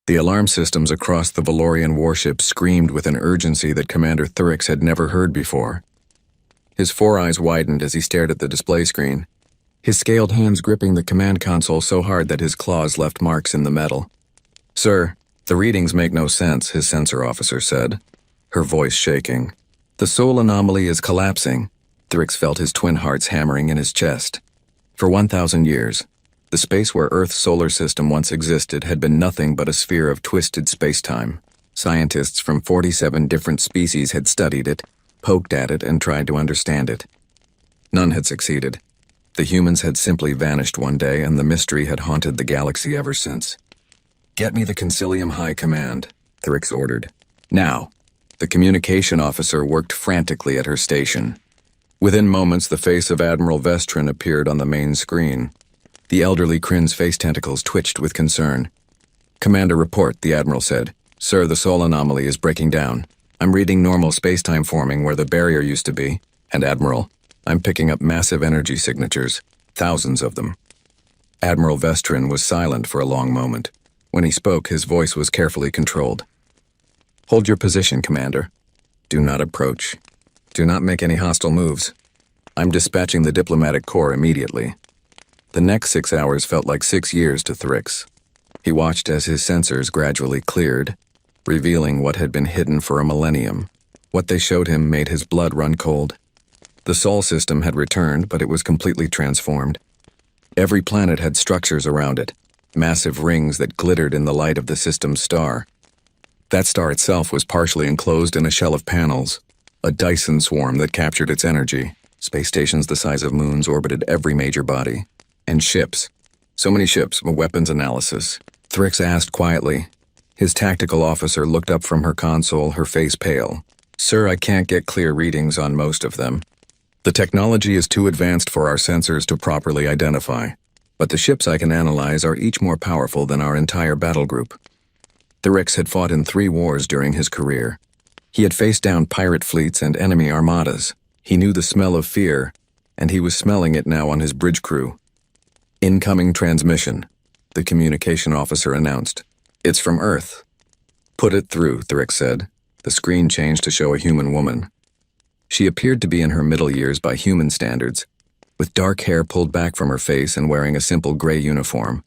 The alarm systems across the Valorian warship screamed with an urgency that Commander Thurix had never heard before. His four eyes widened as he stared at the display screen, his scaled hands gripping the command console so hard that his claws left marks in the metal. "Sir, the readings make no sense," his sensor officer said, her voice shaking. "The soul anomaly is collapsing." Thurix felt his twin hearts hammering in his chest. For 1,000 years, the space where Earth's solar system once existed had been nothing but a sphere of twisted space-time. Scientists from 47 different species had studied it, poked at it, and tried to understand it. None had succeeded. The humans had simply vanished one day, and the mystery had haunted the galaxy ever since. "Get me the Concilium High Command," Thurix ordered. "Now." The communication officer worked frantically at her station. Within moments, the face of Admiral Vestrin appeared on the main screen. The elderly Kryn's face tentacles twitched with concern. "Commander, report," the Admiral said. "Sir, the soul anomaly is breaking down. I'm reading normal space-time forming where the barrier used to be. And Admiral, I'm picking up massive energy signatures, thousands of them." Admiral Vestrin was silent for a long moment. When he spoke, his voice was carefully controlled. "Hold your position, Commander. Do not approach. Do not make any hostile moves. I'm dispatching the diplomatic corps immediately." The next 6 hours felt like 6 years to Thurix. He watched as his sensors gradually cleared, revealing what had been hidden for a millennium. What they showed him made his blood run cold. The Sol system had returned, but it was completely transformed. Every planet had structures around it, massive rings that glittered in the light of the system's star. That star itself was partially enclosed in a shell of panels, a Dyson swarm that captured its energy. Space stations the size of moons orbited every major body. And ships. So many ships, weapons analysis. Thurix asked quietly. His tactical officer looked up from her console, her face pale. "Sir, I can't get clear readings on most of them. The technology is too advanced for our sensors to properly identify. But the ships I can analyze are each more powerful than our entire battle group." Thurix had fought in 3 wars during his career. He had faced down pirate fleets and enemy armadas. He knew the smell of fear, and he was smelling it now on his bridge crew. "Incoming transmission," the communication officer announced. "It's from Earth." "Put it through," Thurix said. The screen changed to show a human woman. She appeared to be in her middle years by human standards, with dark hair pulled back from her face and wearing a simple gray uniform.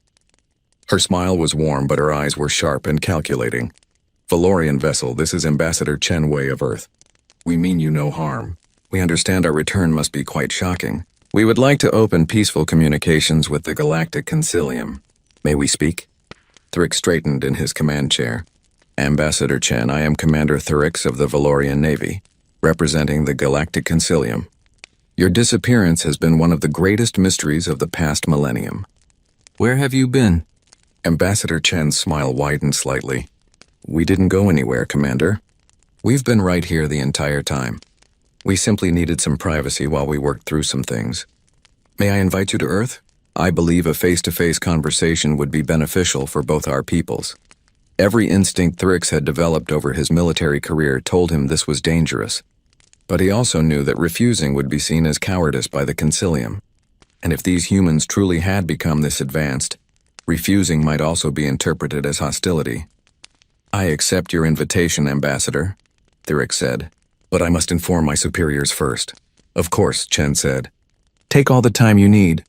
Her smile was warm, but her eyes were sharp and calculating. "Valorian vessel, this is Ambassador Chen Wei of Earth. We mean you no harm. We understand our return must be quite shocking. We would like to open peaceful communications with the Galactic Concilium. May we speak?" Thurix straightened in his command chair. "Ambassador Chen, I am Commander Thurix of the Valorian Navy, representing the Galactic Concilium. Your disappearance has been one of the greatest mysteries of the past millennium." "Where have you been?" Ambassador Chen's smile widened slightly. "We didn't go anywhere, Commander. We've been right here the entire time. We simply needed some privacy while we worked through some things. May I invite you to Earth? I believe a face-to-face conversation would be beneficial for both our peoples." Every instinct Thurix had developed over his military career told him this was dangerous. But he also knew that refusing would be seen as cowardice by the Concilium. And if these humans truly had become this advanced, refusing might also be interpreted as hostility. "I accept your invitation, Ambassador," Thurix said. "But I must inform my superiors first." "Of course," Chen said. "Take all the time you need."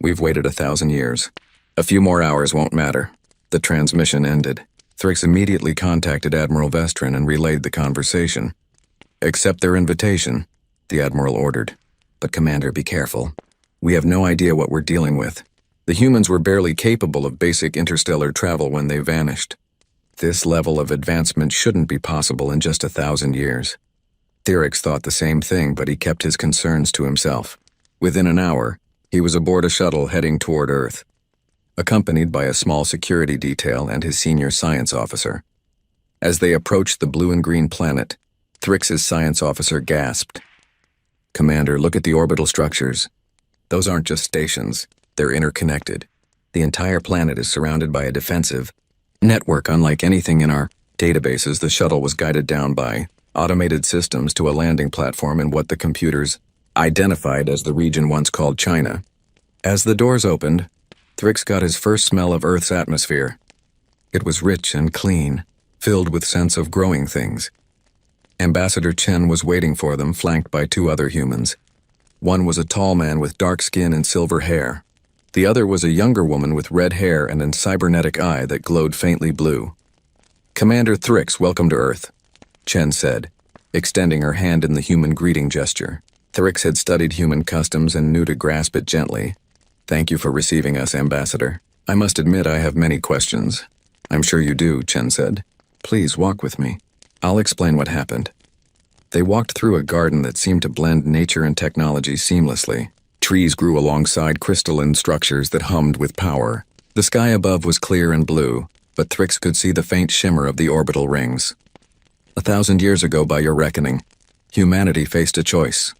"We've waited 1,000 years. A few more hours won't matter." The transmission ended. Thurix immediately contacted Admiral Vestrin and relayed the conversation. "Accept their invitation," the Admiral ordered. "But Commander, be careful. We have no idea what we're dealing with. The humans were barely capable of basic interstellar travel when they vanished. This level of advancement shouldn't be possible in just 1,000 years." Thurix thought the same thing, but he kept his concerns to himself. Within an hour, he was aboard a shuttle heading toward Earth, accompanied by a small security detail and his senior science officer. As they approached the blue and green planet, Thurix's science officer gasped. "Commander, look at the orbital structures. Those aren't just stations, they're interconnected. The entire planet is surrounded by a defensive network unlike anything in our databases." The shuttle was guided down by automated systems to a landing platform in what the computers identified as the region once called China. As the doors opened, Thurix got his first smell of Earth's atmosphere. It was rich and clean, filled with sense of growing things. Ambassador Chen was waiting for them, flanked by two other humans. One was a tall man with dark skin and silver hair. The other was a younger woman with red hair and a cybernetic eye that glowed faintly blue. "Commander Thrix, welcome to Earth," Chen said, extending her hand in the human greeting gesture. Thrix had studied human customs and knew to grasp it gently. "Thank you for receiving us, Ambassador. I must admit I have many questions." "I'm sure you do," Chen said. "Please walk with me. I'll explain what happened." They walked through a garden that seemed to blend nature and technology seamlessly. Trees grew alongside crystalline structures that hummed with power. The sky above was clear and blue, but Thrix could see the faint shimmer of the orbital rings. 1,000 years ago, by your reckoning, humanity faced a choice,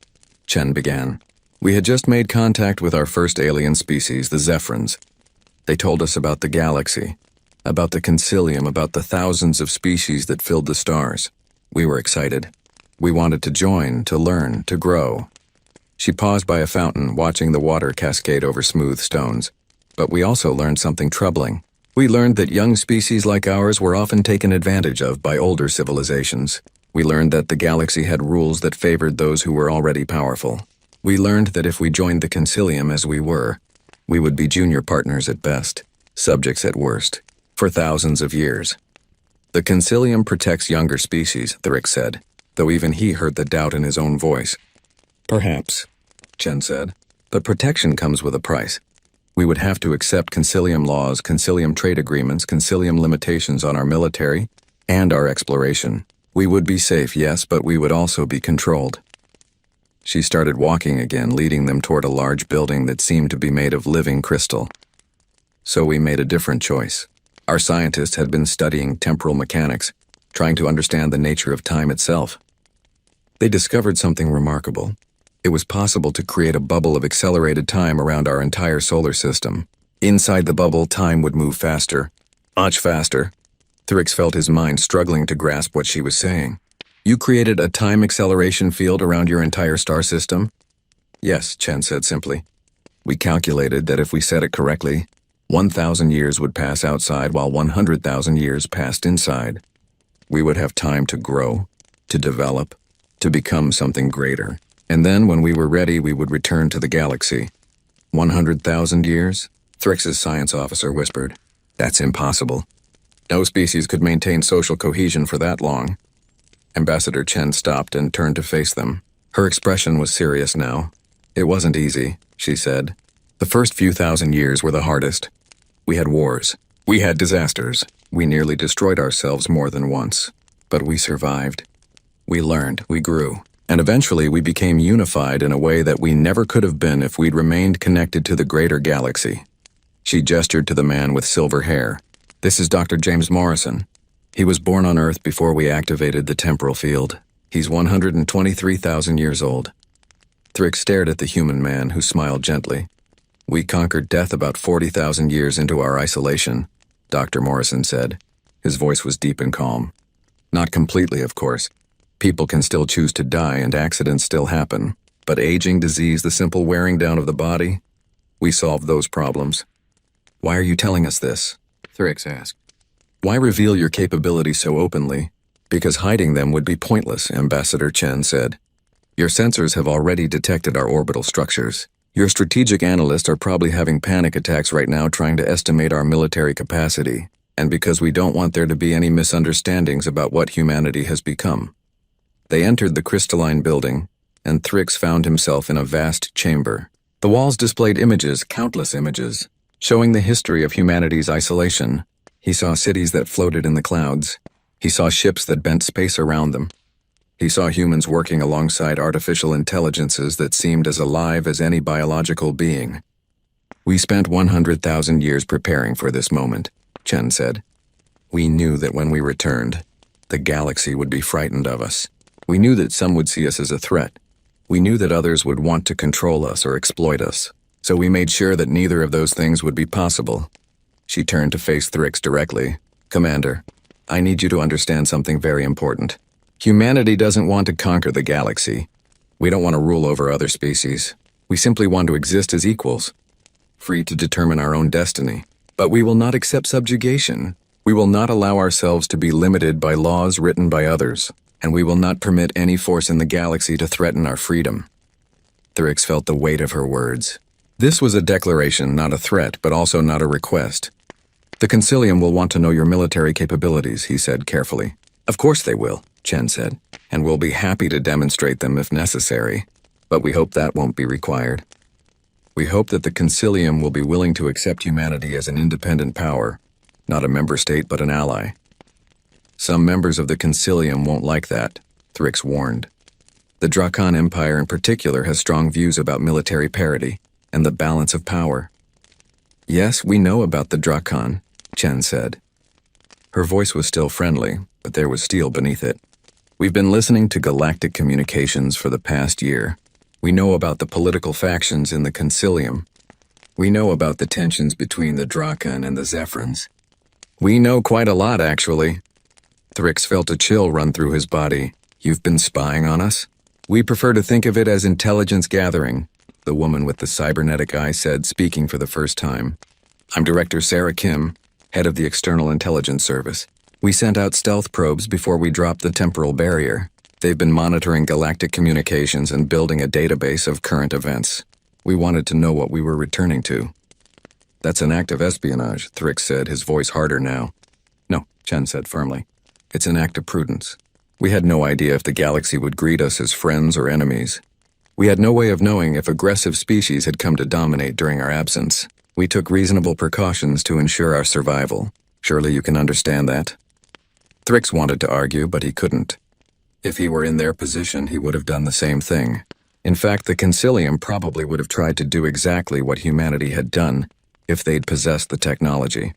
Chen began. "We had just made contact with our first alien species, the Zephrons. They told us about the galaxy, about the Concilium, about the thousands of species that filled the stars. We were excited. We wanted to join, to learn, to grow." She paused by a fountain, watching the water cascade over smooth stones. "But we also learned something troubling. We learned that young species like ours were often taken advantage of by older civilizations. We learned that the galaxy had rules that favored those who were already powerful. We learned that if we joined the Concilium as we were, we would be junior partners at best, subjects at worst, for thousands of years." "The Concilium protects younger species," Thrix said, though even he heard the doubt in his own voice. "Perhaps," Chen said, "but protection comes with a price. We would have to accept Concilium laws, Concilium trade agreements, Concilium limitations on our military and our exploration. We would be safe, yes, but we would also be controlled." She started walking again, leading them toward a large building that seemed to be made of living crystal. "So we made a different choice. Our scientists had been studying temporal mechanics, trying to understand the nature of time itself. They discovered something remarkable. It was possible to create a bubble of accelerated time around our entire solar system. Inside the bubble, time would move faster, much faster." Thrix felt his mind struggling to grasp what she was saying. "You created a time acceleration field around your entire star system?" "Yes," Chen said simply. "We calculated that if we set it correctly, 1,000 years would pass outside while 100,000 years passed inside. We would have time to grow, to develop, to become something greater. And then when we were ready, we would return to the galaxy." 100,000 years? Thrix's science officer whispered. "That's impossible. No species could maintain social cohesion for that long." Ambassador Chen stopped and turned to face them. Her expression was serious now. "It wasn't easy," she said. "The first few thousand years were the hardest. We had wars. We had disasters. We nearly destroyed ourselves more than once. But we survived. We learned, we grew, and eventually we became unified in a way that we never could have been if we'd remained connected to the greater galaxy." She gestured to the man with silver hair. "This is Dr. James Morrison. He was born on Earth before we activated the temporal field. He's 123,000 years old." Thrix stared at the human man, who smiled gently. "We conquered death about 40,000 years into our isolation," Dr. Morrison said. His voice was deep and calm. "Not completely, of course. People can still choose to die and accidents still happen. But aging, disease, the simple wearing down of the body, we solved those problems." "Why are you telling us this?" Thrix asked. "Why reveal your capabilities so openly? Because hiding them would be pointless," Ambassador Chen said. "Your sensors have already detected our orbital structures. Your strategic analysts are probably having panic attacks right now trying to estimate our military capacity, and because we don't want there to be any misunderstandings about what humanity has become." They entered the crystalline building, and Thrix found himself in a vast chamber. The walls displayed images, countless images, showing the history of humanity's isolation. He saw cities that floated in the clouds. He saw ships that bent space around them. He saw humans working alongside artificial intelligences that seemed as alive as any biological being. "We spent 100,000 years preparing for this moment," Chen said. "We knew that when we returned, the galaxy would be frightened of us. We knew that some would see us as a threat. We knew that others would want to control us or exploit us. So we made sure that neither of those things would be possible." She turned to face Thrix directly. "Commander, I need you to understand something very important. Humanity doesn't want to conquer the galaxy. We don't want to rule over other species. We simply want to exist as equals, free to determine our own destiny. But we will not accept subjugation. We will not allow ourselves to be limited by laws written by others, and we will not permit any force in the galaxy to threaten our freedom. Thurix felt the weight of her words. This was a declaration, not a threat, but also not a request. The Concilium will want to know your military capabilities, he said carefully. Of course they will, Chen said, and we'll be happy to demonstrate them if necessary, but we hope that won't be required. We hope that the Concilium will be willing to accept humanity as an independent power, not a member state but an ally. Some members of the Concilium won't like that, Thryx warned. The Drakon Empire in particular has strong views about military parity and the balance of power. Yes, we know about the Drakon, Chen said. Her voice was still friendly, but there was steel beneath it. We've been listening to galactic communications for the past year. We know about the political factions in the Concilium. We know about the tensions between the Drakon and the Zephrons. We know quite a lot, actually. Thryx felt a chill run through his body. You've been spying on us? We prefer to think of it as intelligence gathering, the woman with the cybernetic eye said, speaking for the first time. I'm Director Sarah Kim, head of the External Intelligence Service. We sent out stealth probes before we dropped the temporal barrier. They've been monitoring galactic communications and building a database of current events. We wanted to know what we were returning to. That's an act of espionage, Thryx said, his voice harder now. No, Chen said firmly. It's an act of prudence. We had no idea if the galaxy would greet us as friends or enemies. We had no way of knowing if aggressive species had come to dominate during our absence. We took reasonable precautions to ensure our survival. Surely you can understand that? Thryx wanted to argue, but he couldn't. If he were in their position, he would have done the same thing. In fact, the Concilium probably would have tried to do exactly what humanity had done if they'd possessed the technology.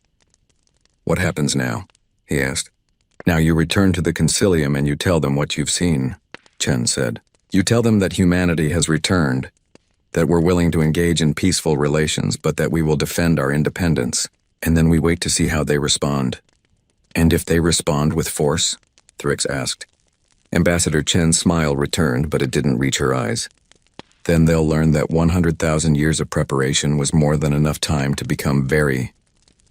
What happens now? He asked. Now you return to the Concilium and you tell them what you've seen, Chen said. You tell them that humanity has returned, that we're willing to engage in peaceful relations, but that we will defend our independence, and then we wait to see how they respond. And if they respond with force? Thryx asked. Ambassador Chen's smile returned, but it didn't reach her eyes. Then they'll learn that 100,000 years of preparation was more than enough time to become very,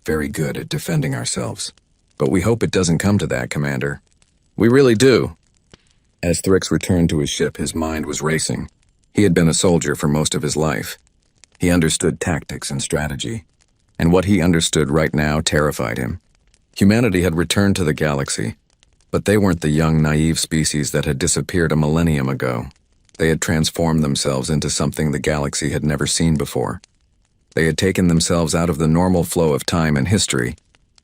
very good at defending ourselves. But we hope it doesn't come to that, Commander. We really do. As Thryx returned to his ship, his mind was racing. He had been a soldier for most of his life. He understood tactics and strategy. And what he understood right now terrified him. Humanity had returned to the galaxy, but they weren't the young, naive species that had disappeared a millennium ago. They had transformed themselves into something the galaxy had never seen before. They had taken themselves out of the normal flow of time and history,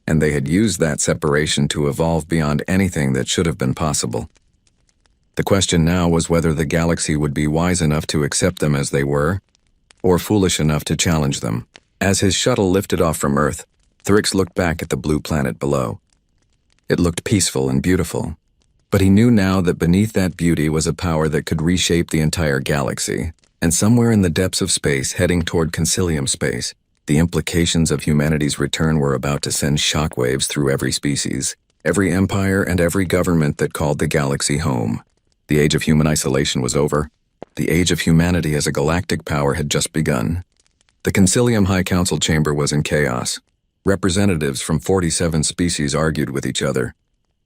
and they had used that separation to evolve beyond anything that should have been possible. The question now was whether the galaxy would be wise enough to accept them as they were, or foolish enough to challenge them. As his shuttle lifted off from Earth, Thryx looked back at the blue planet below. It looked peaceful and beautiful, but he knew now that beneath that beauty was a power that could reshape the entire galaxy, and somewhere in the depths of space, heading toward Concilium space, the implications of humanity's return were about to send shockwaves through every species, every empire, and every government that called the galaxy home. The age of human isolation was over. The age of humanity as a galactic power had just begun. The Concilium High Council chamber was in chaos. Representatives from 47 species argued with each other,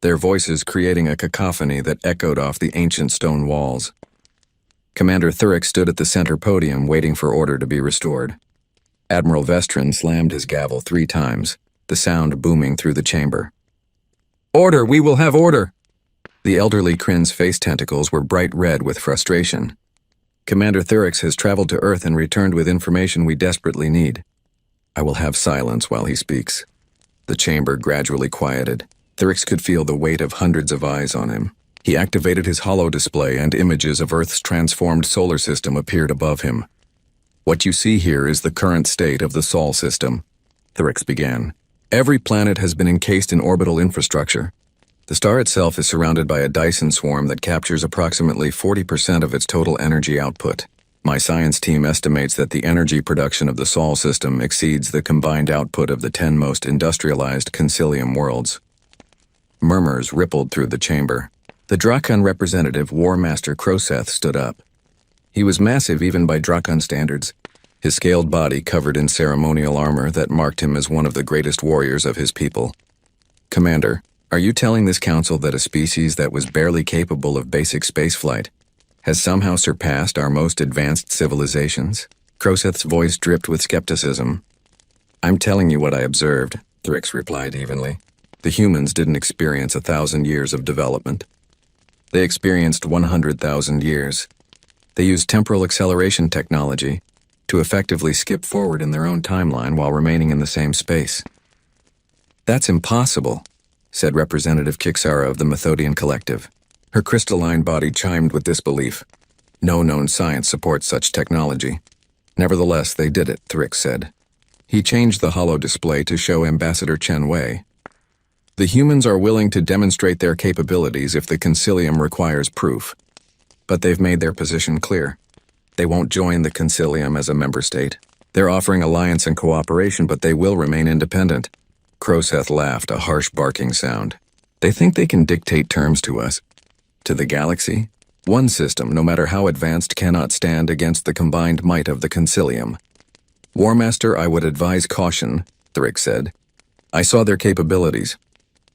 their voices creating a cacophony that echoed off the ancient stone walls. Commander Thryx stood at the center podium waiting for order to be restored. Admiral Vestron slammed his gavel 3 times, the sound booming through the chamber. Order! We will have order! The elderly Kryn's face tentacles were bright red with frustration. Commander Thryx has traveled to Earth and returned with information we desperately need. I will have silence while he speaks. The chamber gradually quieted. Thryx could feel the weight of hundreds of eyes on him. He activated his holo display and images of Earth's transformed solar system appeared above him. What you see here is the current state of the Sol system, Thryx began. Every planet has been encased in orbital infrastructure. The star itself is surrounded by a Dyson swarm that captures approximately 40% of its total energy output. My science team estimates that the energy production of the Sol system exceeds the combined output of the 10 most industrialized Concilium worlds. Murmurs rippled through the chamber. The Drakon representative, War Master Kroseth, stood up. He was massive even by Drakon standards, his scaled body covered in ceremonial armor that marked him as one of the greatest warriors of his people. Commander, are you telling this council that a species that was barely capable of basic spaceflight has somehow surpassed our most advanced civilizations? Croseth's voice dripped with skepticism. I'm telling you what I observed, Thrix replied evenly. The humans didn't experience 1,000 years of development. They experienced 100,000 years. They used temporal acceleration technology to effectively skip forward in their own timeline while remaining in the same space. That's impossible, said Representative Kixara of the Methodian Collective. Her crystalline body chimed with disbelief. No known science supports such technology. Nevertheless, they did it, Thrix said. He changed the holo display to show Ambassador Chen Wei. The humans are willing to demonstrate their capabilities if the concilium requires proof. But they've made their position clear. They won't join the concilium as a member state. They're offering alliance and cooperation, but they will remain independent. Croseth laughed, a harsh barking sound. They think they can dictate terms to us. To the galaxy? One system, no matter how advanced, cannot stand against the combined might of the concilium. War Master, I would advise caution, Thrix said. I saw their capabilities.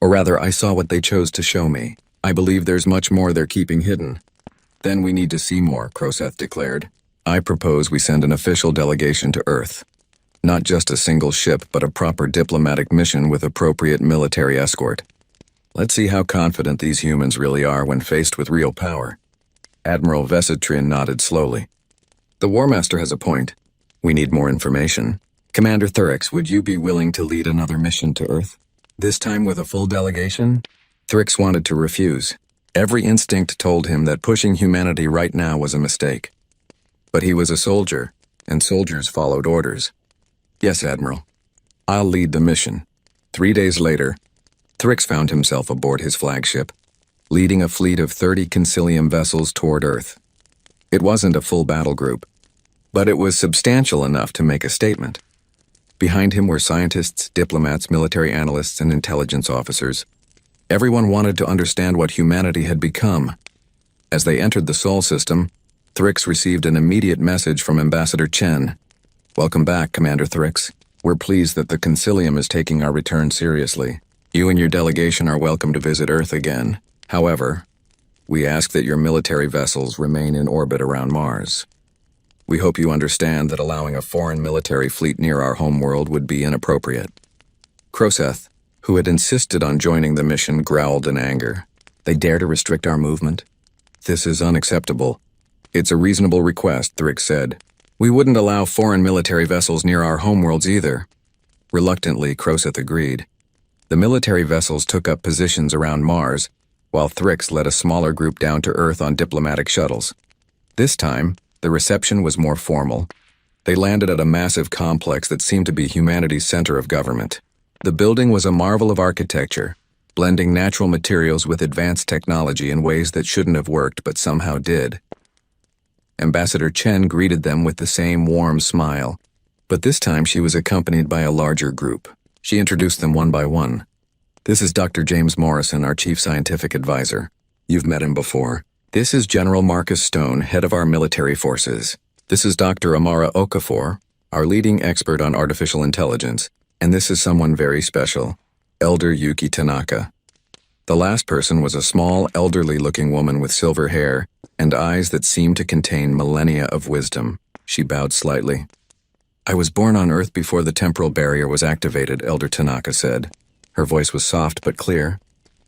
Or rather, I saw what they chose to show me. I believe there's much more they're keeping hidden. Then we need to see more, Croseth declared. I propose we send an official delegation to Earth. Not just a single ship, but a proper diplomatic mission with appropriate military escort. Let's see how confident these humans really are when faced with real power. Admiral Vesitrin nodded slowly. The War Master has a point. We need more information. Commander Thrix, would you be willing to lead another mission to Earth? This time with a full delegation? Thrix wanted to refuse. Every instinct told him that pushing humanity right now was a mistake. But he was a soldier, and soldiers followed orders. Yes, Admiral. I'll lead the mission. 3 days later, Thrix found himself aboard his flagship, leading a fleet of 30 concilium vessels toward Earth. It wasn't a full battle group, but it was substantial enough to make a statement. Behind him were scientists, diplomats, military analysts, and intelligence officers. Everyone wanted to understand what humanity had become. As they entered the Sol system, Thrix received an immediate message from Ambassador Chen. Welcome back, Commander Thrix. We're pleased that the concilium is taking our return seriously. You and your delegation are welcome to visit Earth again. However, we ask that your military vessels remain in orbit around Mars. We hope you understand that allowing a foreign military fleet near our homeworld would be inappropriate. Croseth, who had insisted on joining the mission, growled in anger. They dare to restrict our movement? This is unacceptable. It's a reasonable request, Thrix said. We wouldn't allow foreign military vessels near our homeworlds either. Reluctantly, Croseth agreed. The military vessels took up positions around Mars, while Thrix led a smaller group down to Earth on diplomatic shuttles. This time, the reception was more formal. They landed at a massive complex that seemed to be humanity's center of government. The building was a marvel of architecture, blending natural materials with advanced technology in ways that shouldn't have worked but somehow did. Ambassador Chen greeted them with the same warm smile, but this time she was accompanied by a larger group. She introduced them one by one. This is Dr. James Morrison, our chief scientific advisor. You've met him before. This is General Marcus Stone, head of our military forces. This is Dr. Amara Okafor, our leading expert on artificial intelligence. And this is someone very special, Elder Yuki Tanaka. The last person was a small, elderly-looking woman with silver hair and eyes that seemed to contain millennia of wisdom. She bowed slightly. I was born on Earth before the temporal barrier was activated, Elder Tanaka said. Her voice was soft but clear.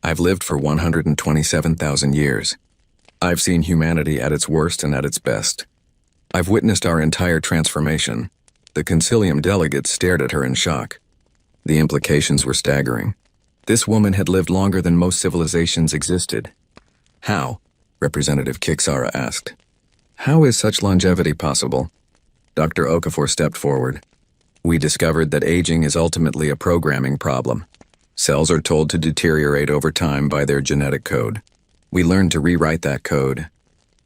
I've lived for 127,000 years. I've seen humanity at its worst and at its best. I've witnessed our entire transformation. The concilium delegates stared at her in shock. The implications were staggering. This woman had lived longer than most civilizations existed. How? Representative Kixara asked. How is such longevity possible? Dr. Okafor stepped forward. We discovered that aging is ultimately a programming problem. Cells are told to deteriorate over time by their genetic code. We learned to rewrite that code.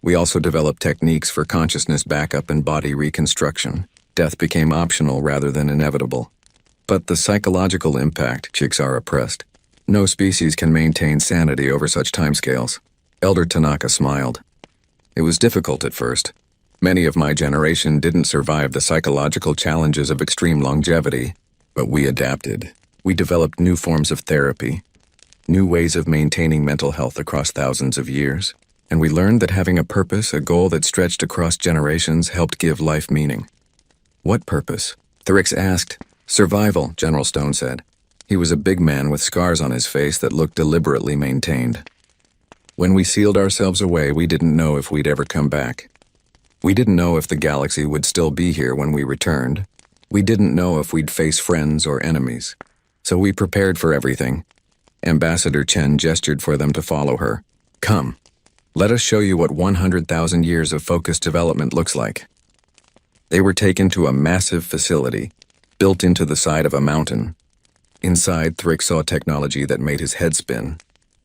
We also developed techniques for consciousness backup and body reconstruction. Death became optional rather than inevitable. But the psychological impact, Kixara pressed. No species can maintain sanity over such timescales. Elder Tanaka smiled. It was difficult at first. Many of my generation didn't survive the psychological challenges of extreme longevity, but we adapted. We developed new forms of therapy, new ways of maintaining mental health across thousands of years, and we learned that having a purpose, a goal that stretched across generations, helped give life meaning. What purpose? Thurix asked. Survival, General Stone said. He was a big man with scars on his face that looked deliberately maintained. When we sealed ourselves away, we didn't know if we'd ever come back. We didn't know if the galaxy would still be here when we returned. We didn't know if we'd face friends or enemies. So we prepared for everything. Ambassador Chen gestured for them to follow her. Come. Let us show you what 100,000 years of focused development looks like. They were taken to a massive facility, built into the side of a mountain. Inside, Thrick saw technology that made his head spin.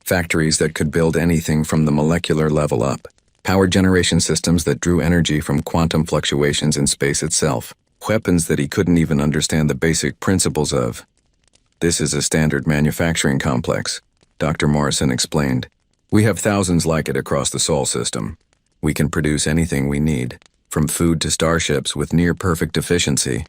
Factories that could build anything from the molecular level up. Power generation systems that drew energy from quantum fluctuations in space itself. Weapons that he couldn't even understand the basic principles of. This is a standard manufacturing complex, Dr. Morrison explained. We have thousands like it across the Sol system. We can produce anything we need, from food to starships with near-perfect efficiency.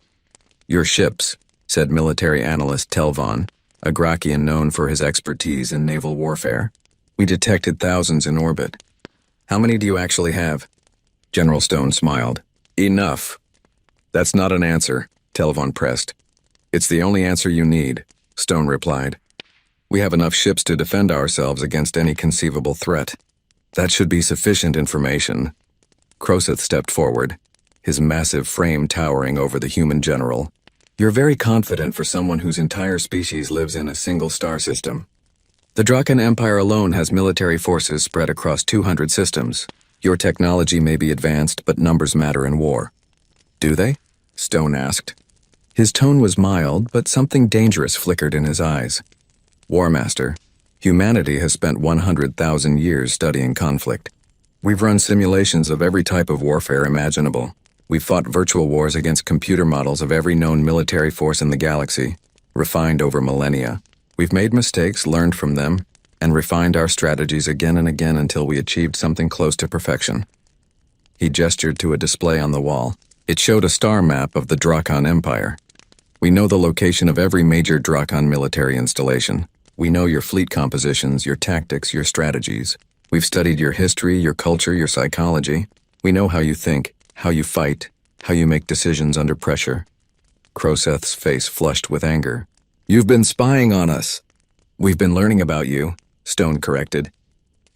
Your ships, said military analyst Telvon, a Grakian known for his expertise in naval warfare. We detected thousands in orbit. How many do you actually have? General Stone smiled. Enough. That's not an answer, Telvon pressed. It's the only answer you need, Stone replied. We have enough ships to defend ourselves against any conceivable threat. That should be sufficient information. Croseth stepped forward, his massive frame towering over the human general. You're very confident for someone whose entire species lives in a single star system. The Drakan Empire alone has military forces spread across 200 systems. Your technology may be advanced, but numbers matter in war. Do they? Stone asked. His tone was mild, but something dangerous flickered in his eyes. War Master, humanity has spent 100,000 years studying conflict. We've run simulations of every type of warfare imaginable. We've fought virtual wars against computer models of every known military force in the galaxy, refined over millennia. We've made mistakes, learned from them, and refined our strategies again and again until we achieved something close to perfection. He gestured to a display on the wall. It showed a star map of the Drakan Empire. We know the location of every major Drakan military installation. We know your fleet compositions, your tactics, your strategies. We've studied your history, your culture, your psychology. We know how you think, how you fight, how you make decisions under pressure. Croseth's face flushed with anger. You've been spying on us. We've been learning about you, Stone corrected.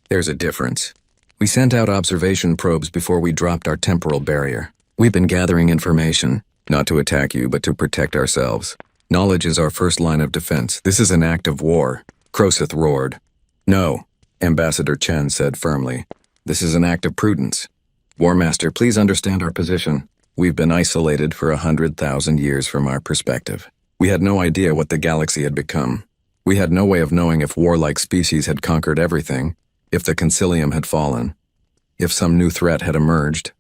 There's a difference. We sent out observation probes before we dropped our temporal barrier. We've been gathering information, not to attack you, but to protect ourselves. Knowledge is our first line of defense. This is an act of war. Croseth roared. No, Ambassador Chen said firmly. This is an act of prudence. War Master, please understand our position. We've been isolated for 100,000 years from our perspective. We had no idea what the galaxy had become. We had no way of knowing if warlike species had conquered everything, if the concilium had fallen, if some new threat had emerged.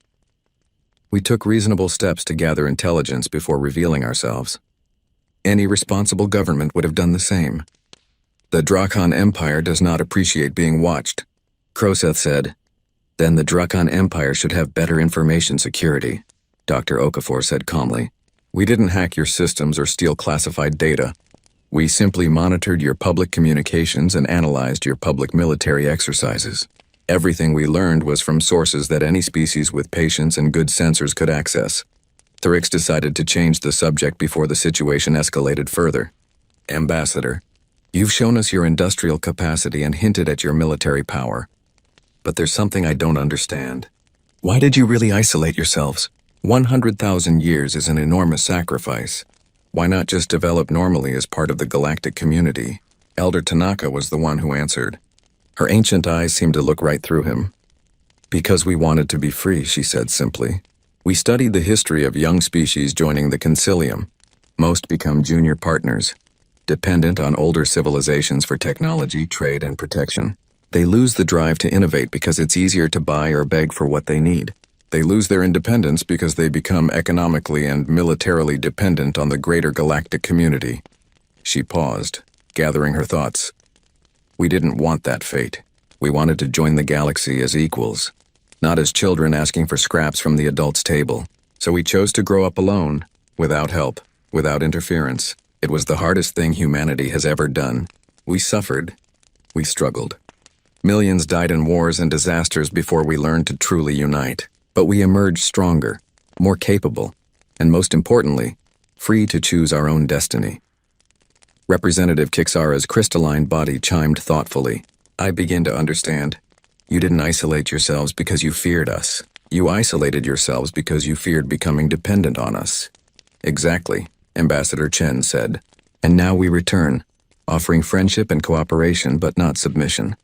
We took reasonable steps to gather intelligence before revealing ourselves. Any responsible government would have done the same. The Drakan Empire does not appreciate being watched, Croseth said. Then the Drakan Empire should have better information security, Dr. Okafor said calmly. We didn't hack your systems or steal classified data. We simply monitored your public communications and analyzed your public military exercises. Everything we learned was from sources that any species with patience and good sensors could access. Thurix decided to change the subject before the situation escalated further. Ambassador, you've shown us your industrial capacity and hinted at your military power. But there's something I don't understand. Why did you really isolate yourselves? 100,000 years is an enormous sacrifice. Why not just develop normally as part of the galactic community? Elder Tanaka was the one who answered. Her ancient eyes seemed to look right through him. Because we wanted to be free, she said simply. We studied the history of young species joining the concilium. Most become junior partners, dependent on older civilizations for technology, trade, and protection. They lose the drive to innovate because it's easier to buy or beg for what they need. They lose their independence because they become economically and militarily dependent on the greater galactic community. She paused, gathering her thoughts. We didn't want that fate. We wanted to join the galaxy as equals, not as children asking for scraps from the adults' table. So we chose to grow up alone, without help, without interference. It was the hardest thing humanity has ever done. We suffered, We struggled. Millions died in wars and disasters before we learned to truly unite. But we emerged stronger, more capable, and most importantly, free to choose our own destiny. Representative Kixara's crystalline body chimed thoughtfully. I begin to understand. You didn't isolate yourselves because you feared us. You isolated yourselves because you feared becoming dependent on us. Exactly, Ambassador Chen said. And now we return, offering friendship and cooperation but not submission.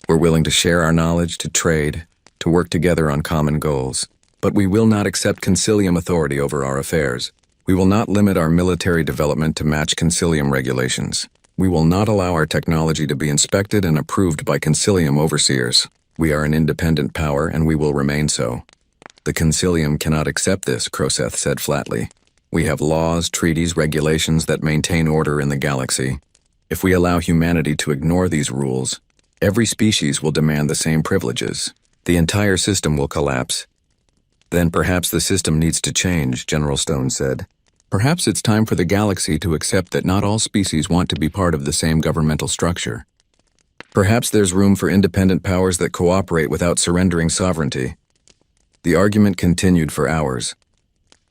We're willing to share our knowledge, to trade, to work together on common goals. But we will not accept Concilium authority over our affairs. We will not limit our military development to match Concilium regulations. We will not allow our technology to be inspected and approved by Concilium overseers. We are an independent power and we will remain so. The Concilium cannot accept this, Croseth said flatly. We have laws, treaties, regulations that maintain order in the galaxy. If we allow humanity to ignore these rules, every species will demand the same privileges. The entire system will collapse. Then perhaps the system needs to change, General Stone said. Perhaps it's time for the galaxy to accept that not all species want to be part of the same governmental structure. Perhaps there's room for independent powers that cooperate without surrendering sovereignty. The argument continued for hours.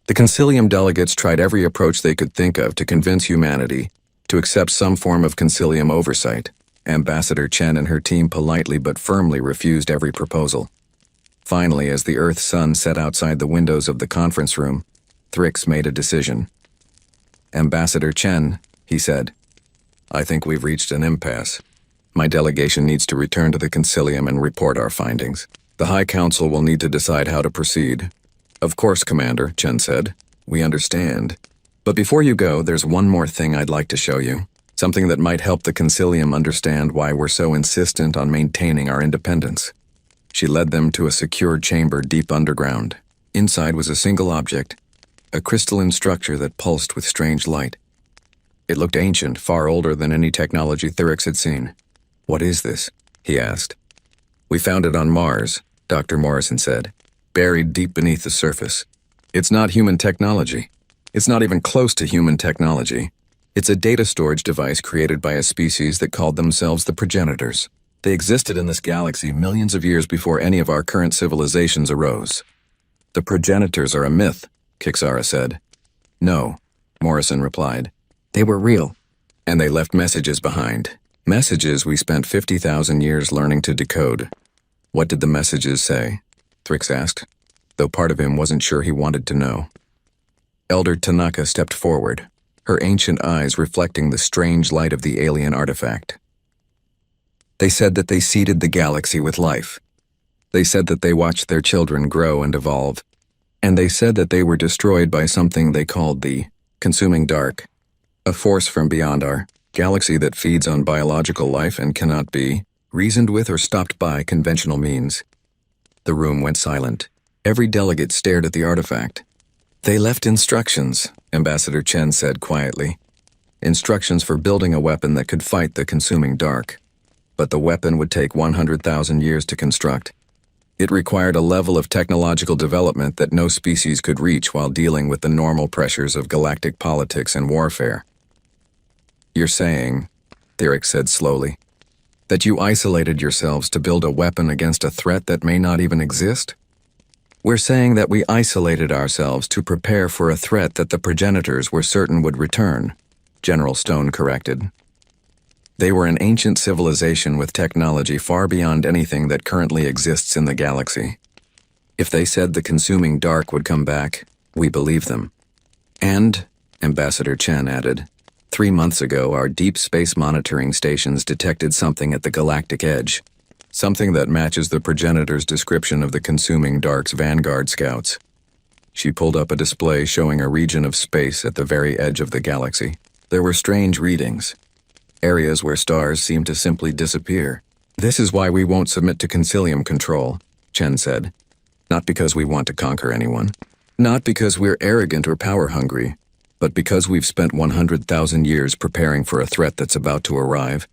The Concilium delegates tried every approach they could think of to convince humanity to accept some form of Concilium oversight. Ambassador Chen and her team politely but firmly refused every proposal. Finally, as the Earth's sun set outside the windows of the conference room, Thrix made a decision. Ambassador Chen, he said, I think we've reached an impasse. My delegation needs to return to the Concilium and report our findings. The High Council will need to decide how to proceed. Of course, Commander, Chen said. We understand. But before you go, there's one more thing I'd like to show you. Something that might help the Concilium understand why we're so insistent on maintaining our independence. She led them to a secured chamber deep underground. Inside was a single object, a crystalline structure that pulsed with strange light. It looked ancient, far older than any technology Thrix had seen. What is this? He asked. We found it on Mars, Dr. Morrison said, buried deep beneath the surface. It's not human technology. It's not even close to human technology. It's a data storage device created by a species that called themselves the progenitors. They existed in this galaxy millions of years before any of our current civilizations arose. The progenitors are a myth, Kixara said. No, Morrison replied. They were real. And they left messages behind. Messages we spent 50,000 years learning to decode. What did the messages say? Thrix asked, though part of him wasn't sure he wanted to know. Elder Tanaka stepped forward, her ancient eyes reflecting the strange light of the alien artifact. They said that they seeded the galaxy with life. They said that they watched their children grow and evolve. And they said that they were destroyed by something they called the consuming dark, a force from beyond our galaxy that feeds on biological life and cannot be reasoned with or stopped by conventional means. The room went silent. Every delegate stared at the artifact. They left instructions, Ambassador Chen said quietly. Instructions for building a weapon that could fight the consuming dark. But the weapon would take 100,000 years to construct. It required a level of technological development that no species could reach while dealing with the normal pressures of galactic politics and warfare. You're saying, Thrix said slowly, that you isolated yourselves to build a weapon against a threat that may not even exist? We're saying that we isolated ourselves to prepare for a threat that the progenitors were certain would return, General Stone corrected. They were an ancient civilization with technology far beyond anything that currently exists in the galaxy. If they said the consuming dark would come back, we believe them. And, Ambassador Chen added, 3 months ago our deep space monitoring stations detected something at the galactic edge, something that matches the progenitor's description of the consuming dark's vanguard scouts. She pulled up a display showing a region of space at the very edge of the galaxy. There were strange readings. Areas where stars seemed to simply disappear. This is why we won't submit to Concilium control, Chen said. Not because we want to conquer anyone. Not because we're arrogant or power-hungry, but because we've spent 100,000 years preparing for a threat that's about to arrive,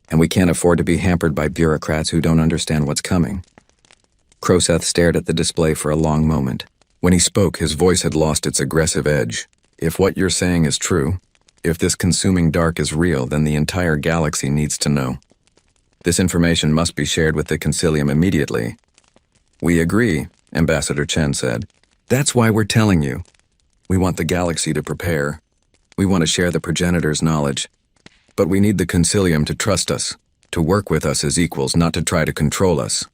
and we can't afford to be hampered by bureaucrats who don't understand what's coming. Croseth stared at the display for a long moment. When he spoke, his voice had lost its aggressive edge. If what you're saying is true, if this consuming dark is real, then the entire galaxy needs to know. This information must be shared with the Concilium immediately. We agree, Ambassador Chen said. That's why we're telling you. We want the galaxy to prepare. We want to share the progenitor's knowledge. But we need the Concilium to trust us, to work with us as equals, not to try to control us.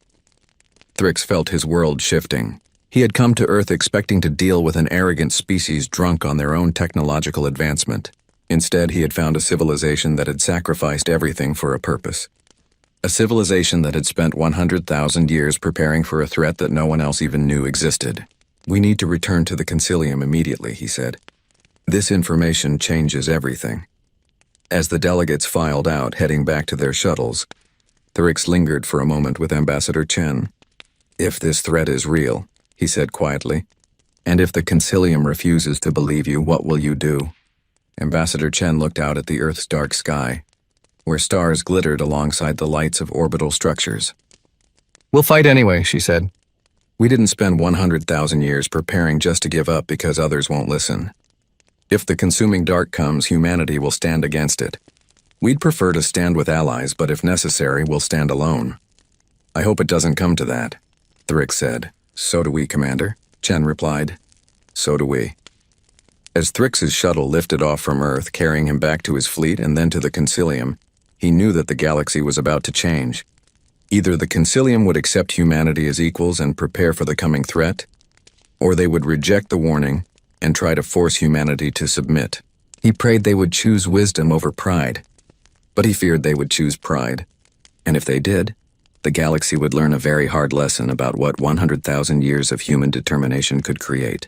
Thrix felt his world shifting. He had come to Earth expecting to deal with an arrogant species drunk on their own technological advancement. Instead, he had found a civilization that had sacrificed everything for a purpose. A civilization that had spent 100,000 years preparing for a threat that no one else even knew existed. We need to return to the Concilium immediately, he said. This information changes everything. As the delegates filed out, heading back to their shuttles, Thrix lingered for a moment with Ambassador Chen. If this threat is real, he said quietly, and if the Concilium refuses to believe you, what will you do? Ambassador Chen looked out at the Earth's dark sky, where stars glittered alongside the lights of orbital structures. We'll fight anyway, she said. We didn't spend 100,000 years preparing just to give up because others won't listen. If the consuming dark comes, humanity will stand against it. We'd prefer to stand with allies, but if necessary, we'll stand alone. I hope it doesn't come to that, Thrix said. So do we, Commander, Chen replied. So do we. As Thrix's shuttle lifted off from Earth, carrying him back to his fleet and then to the Concilium, he knew that the galaxy was about to change. Either the Concilium would accept humanity as equals and prepare for the coming threat, or they would reject the warning and try to force humanity to submit. He prayed they would choose wisdom over pride, but he feared they would choose pride. And if they did, the galaxy would learn a very hard lesson about what 100,000 years of human determination could create.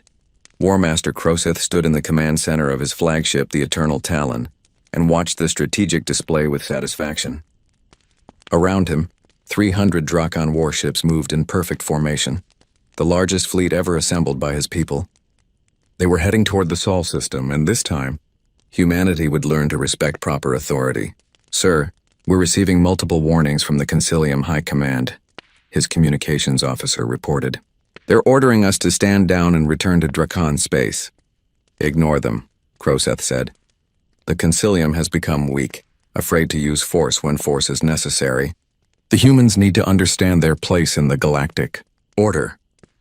War Master Croseth stood in the command center of his flagship, the Eternal Talon, and watched the strategic display with satisfaction. Around him, 300 Drakon warships moved in perfect formation, the largest fleet ever assembled by his people. They were heading toward the Sol system, and this time, humanity would learn to respect proper authority. Sir, we're receiving multiple warnings from the Concilium High Command, his communications officer reported. They're ordering us to stand down and return to Drakon space. Ignore them, Croseth said. The Concilium has become weak, afraid to use force when force is necessary. The humans need to understand their place in the galactic order.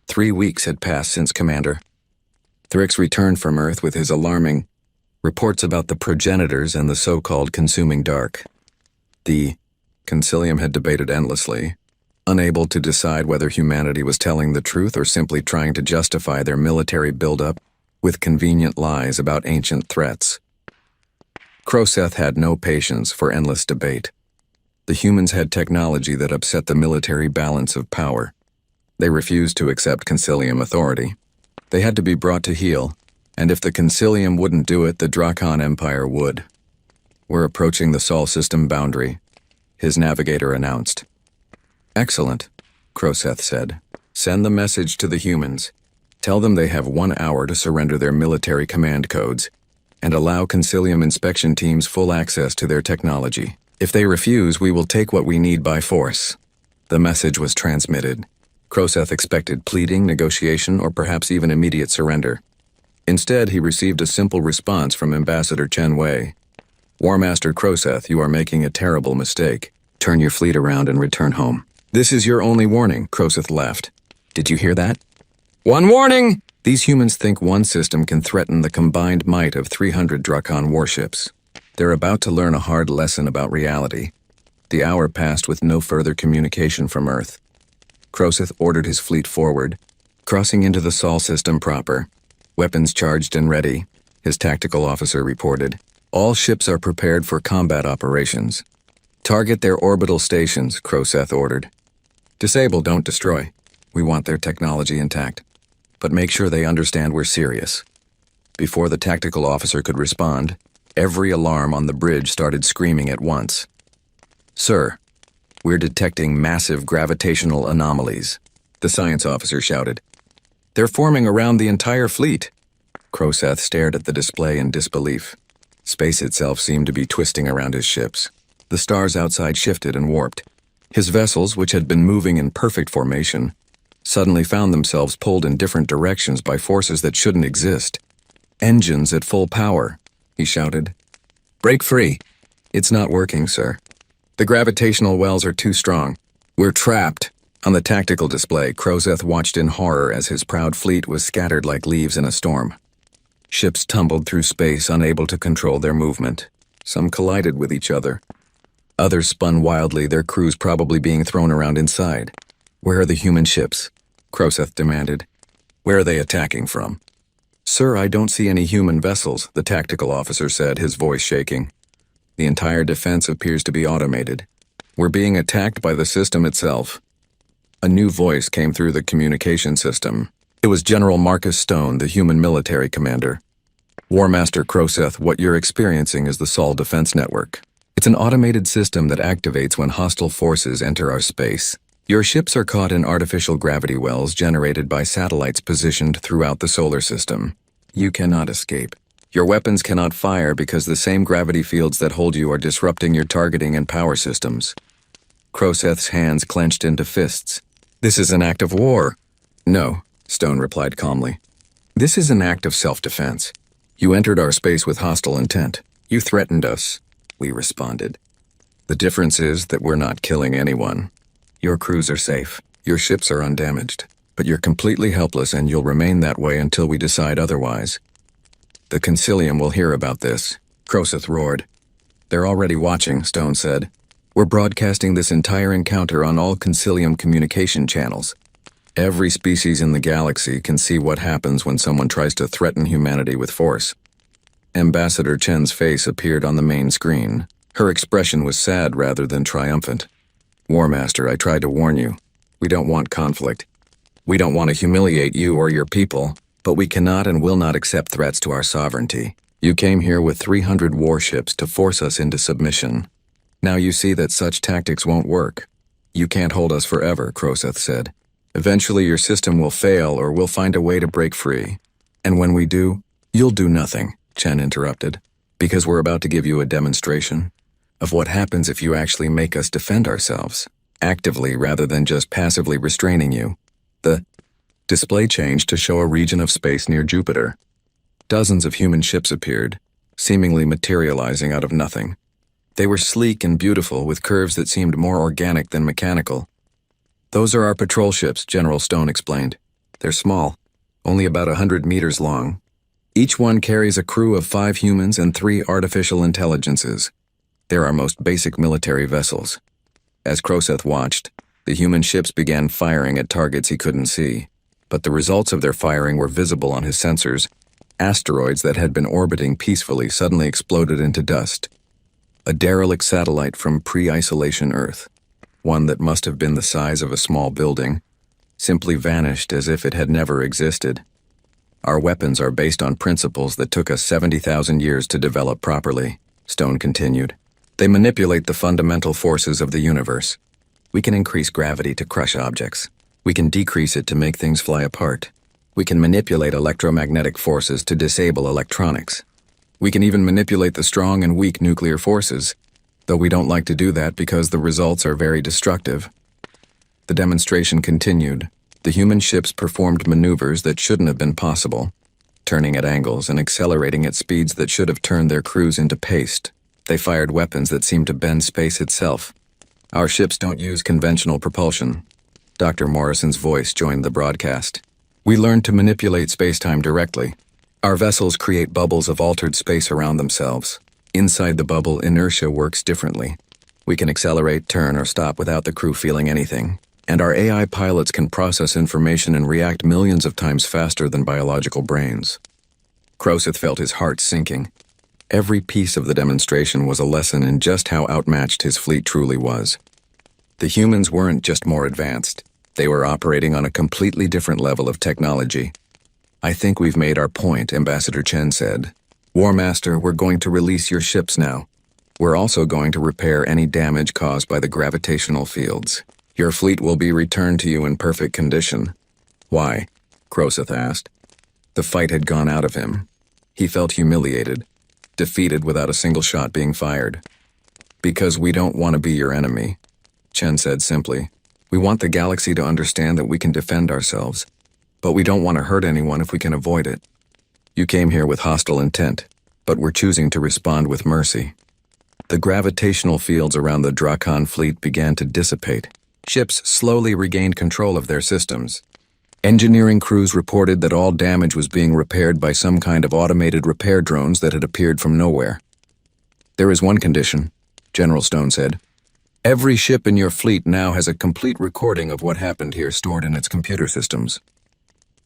3 weeks had passed since Commander. Thrix returned from Earth with his alarming reports about the progenitors and the so-called consuming dark. The Concilium had debated endlessly, unable to decide whether humanity was telling the truth or simply trying to justify their military buildup with convenient lies about ancient threats. Croseth had no patience for endless debate. The humans had technology that upset the military balance of power. They refused to accept Concilium authority. They had to be brought to heel, and if the Concilium wouldn't do it, the Drakon Empire would. We're approaching the Sol system boundary, his navigator announced. Excellent, Croseth said. Send the message to the humans. Tell them they have 1 hour to surrender their military command codes, and allow Concilium inspection teams full access to their technology. If they refuse, we will take what we need by force. The message was transmitted. Croseth expected pleading, negotiation, or perhaps even immediate surrender. Instead, he received a simple response from Ambassador Chen Wei. War Master Croseth, you are making a terrible mistake. Turn your fleet around and return home. This is your only warning, Croseth laughed. Did you hear that? One warning! These humans think one system can threaten the combined might of 300 Drakon warships. They're about to learn a hard lesson about reality. The hour passed with no further communication from Earth. Croseth ordered his fleet forward, crossing into the Sol system proper. Weapons charged and ready, his tactical officer reported. All ships are prepared for combat operations. Target their orbital stations, Croseth ordered. Disable, don't destroy. We want their technology intact. But make sure they understand we're serious. Before the tactical officer could respond, every alarm on the bridge started screaming at once. Sir, we're detecting massive gravitational anomalies, the science officer shouted. They're forming around the entire fleet. Croseth stared at the display in disbelief. Space itself seemed to be twisting around his ships. The stars outside shifted and warped. His vessels, which had been moving in perfect formation, suddenly found themselves pulled in different directions by forces that shouldn't exist. Engines at full power, he shouted. Break free. It's not working, sir. The gravitational wells are too strong. We're trapped. On the tactical display, Crozeth watched in horror as his proud fleet was scattered like leaves in a storm. Ships tumbled through space, unable to control their movement. Some collided with each other. Others spun wildly, their crews probably being thrown around inside. "Where are the human ships?" Crozeth demanded. "Where are they attacking from?" "Sir, I don't see any human vessels," the tactical officer said, his voice shaking. "The entire defense appears to be automated. We're being attacked by the system itself." A new voice came through the communication system. It was General Marcus Stone, the human military commander. "War Master Crozeth, what you're experiencing is the Sol Defense Network. It's an automated system that activates when hostile forces enter our space. Your ships are caught in artificial gravity wells generated by satellites positioned throughout the solar system. You cannot escape. Your weapons cannot fire because the same gravity fields that hold you are disrupting your targeting and power systems." Crozeth's hands clenched into fists. "This is an act of war." "No," Stone replied calmly. "This is an act of self-defense. You entered our space with hostile intent. You threatened us." We responded. "The difference is that we're not killing anyone. Your crews are safe. Your ships are undamaged. But you're completely helpless and you'll remain that way until we decide otherwise." "The Concilium will hear about this," Crozeth roared. "They're already watching," Stone said. "We're broadcasting this entire encounter on all Concilium communication channels. Every species in the galaxy can see what happens when someone tries to threaten humanity with force." Ambassador Chen's face appeared on the main screen. Her expression was sad rather than triumphant. "War Master, I tried to warn you. We don't want conflict. We don't want to humiliate you or your people, but we cannot and will not accept threats to our sovereignty. You came here with 300 warships to force us into submission. Now you see that such tactics won't work. You can't hold us forever," Crozeth said. "Eventually your system will fail or we'll find a way to break free. And when we do, you'll do nothing," Chen interrupted, "because we're about to give you a demonstration of what happens if you actually make us defend ourselves, actively rather than just passively restraining you." The display changed to show a region of space near Jupiter. Dozens of human ships appeared, seemingly materializing out of nothing. They were sleek and beautiful, with curves that seemed more organic than mechanical. "Those are our patrol ships," General Stone explained. "They're small, only about 100 meters long. Each one carries a crew of 5 humans and 3 artificial intelligences. They're our most basic military vessels." As Crozeth watched, the human ships began firing at targets he couldn't see, but the results of their firing were visible on his sensors. Asteroids that had been orbiting peacefully suddenly exploded into dust. A derelict satellite from pre-isolation Earth, one that must have been the size of a small building, simply vanished as if it had never existed. "Our weapons are based on principles that took us 70,000 years to develop properly," Stone continued. "They manipulate the fundamental forces of the universe. We can increase gravity to crush objects. We can decrease it to make things fly apart. We can manipulate electromagnetic forces to disable electronics. We can even manipulate the strong and weak nuclear forces, though we don't like to do that because the results are very destructive." The demonstration continued. The human ships performed maneuvers that shouldn't have been possible, turning at angles and accelerating at speeds that should have turned their crews into paste. They fired weapons that seemed to bend space itself. "Our ships don't use conventional propulsion." Dr. Morrison's voice joined the broadcast. "We learned to manipulate space-time directly. Our vessels create bubbles of altered space around themselves. Inside the bubble, inertia works differently. We can accelerate, turn, or stop without the crew feeling anything. And our AI pilots can process information and react millions of times faster than biological brains." Crozeth felt his heart sinking. Every piece of the demonstration was a lesson in just how outmatched his fleet truly was. The humans weren't just more advanced. They were operating on a completely different level of technology. "I think we've made our point," Ambassador Chen said. "War Master, we're going to release your ships now. We're also going to repair any damage caused by the gravitational fields. Your fleet will be returned to you in perfect condition." "Why?" Crozeth asked. The fight had gone out of him. He felt humiliated, defeated without a single shot being fired. "Because we don't want to be your enemy," Chen said simply. "We want the galaxy to understand that we can defend ourselves, but we don't want to hurt anyone if we can avoid it. You came here with hostile intent, but we're choosing to respond with mercy." The gravitational fields around the Drakon fleet began to dissipate. Ships slowly regained control of their systems. Engineering crews reported that all damage was being repaired by some kind of automated repair drones that had appeared from nowhere. "There is one condition," General Stone said. "Every ship in your fleet now has a complete recording of what happened here stored in its computer systems.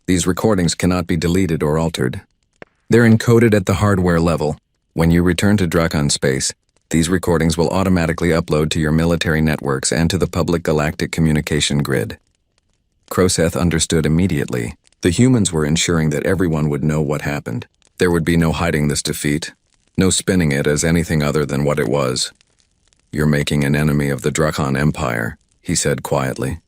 These recordings cannot be deleted or altered. They're encoded at the hardware level. When you return to Drakon space, these recordings will automatically upload to your military networks and to the public galactic communication grid." Croseth understood immediately. The humans were ensuring that everyone would know what happened. There would be no hiding this defeat, no spinning it as anything other than what it was. "You're making an enemy of the Drakon Empire," he said quietly.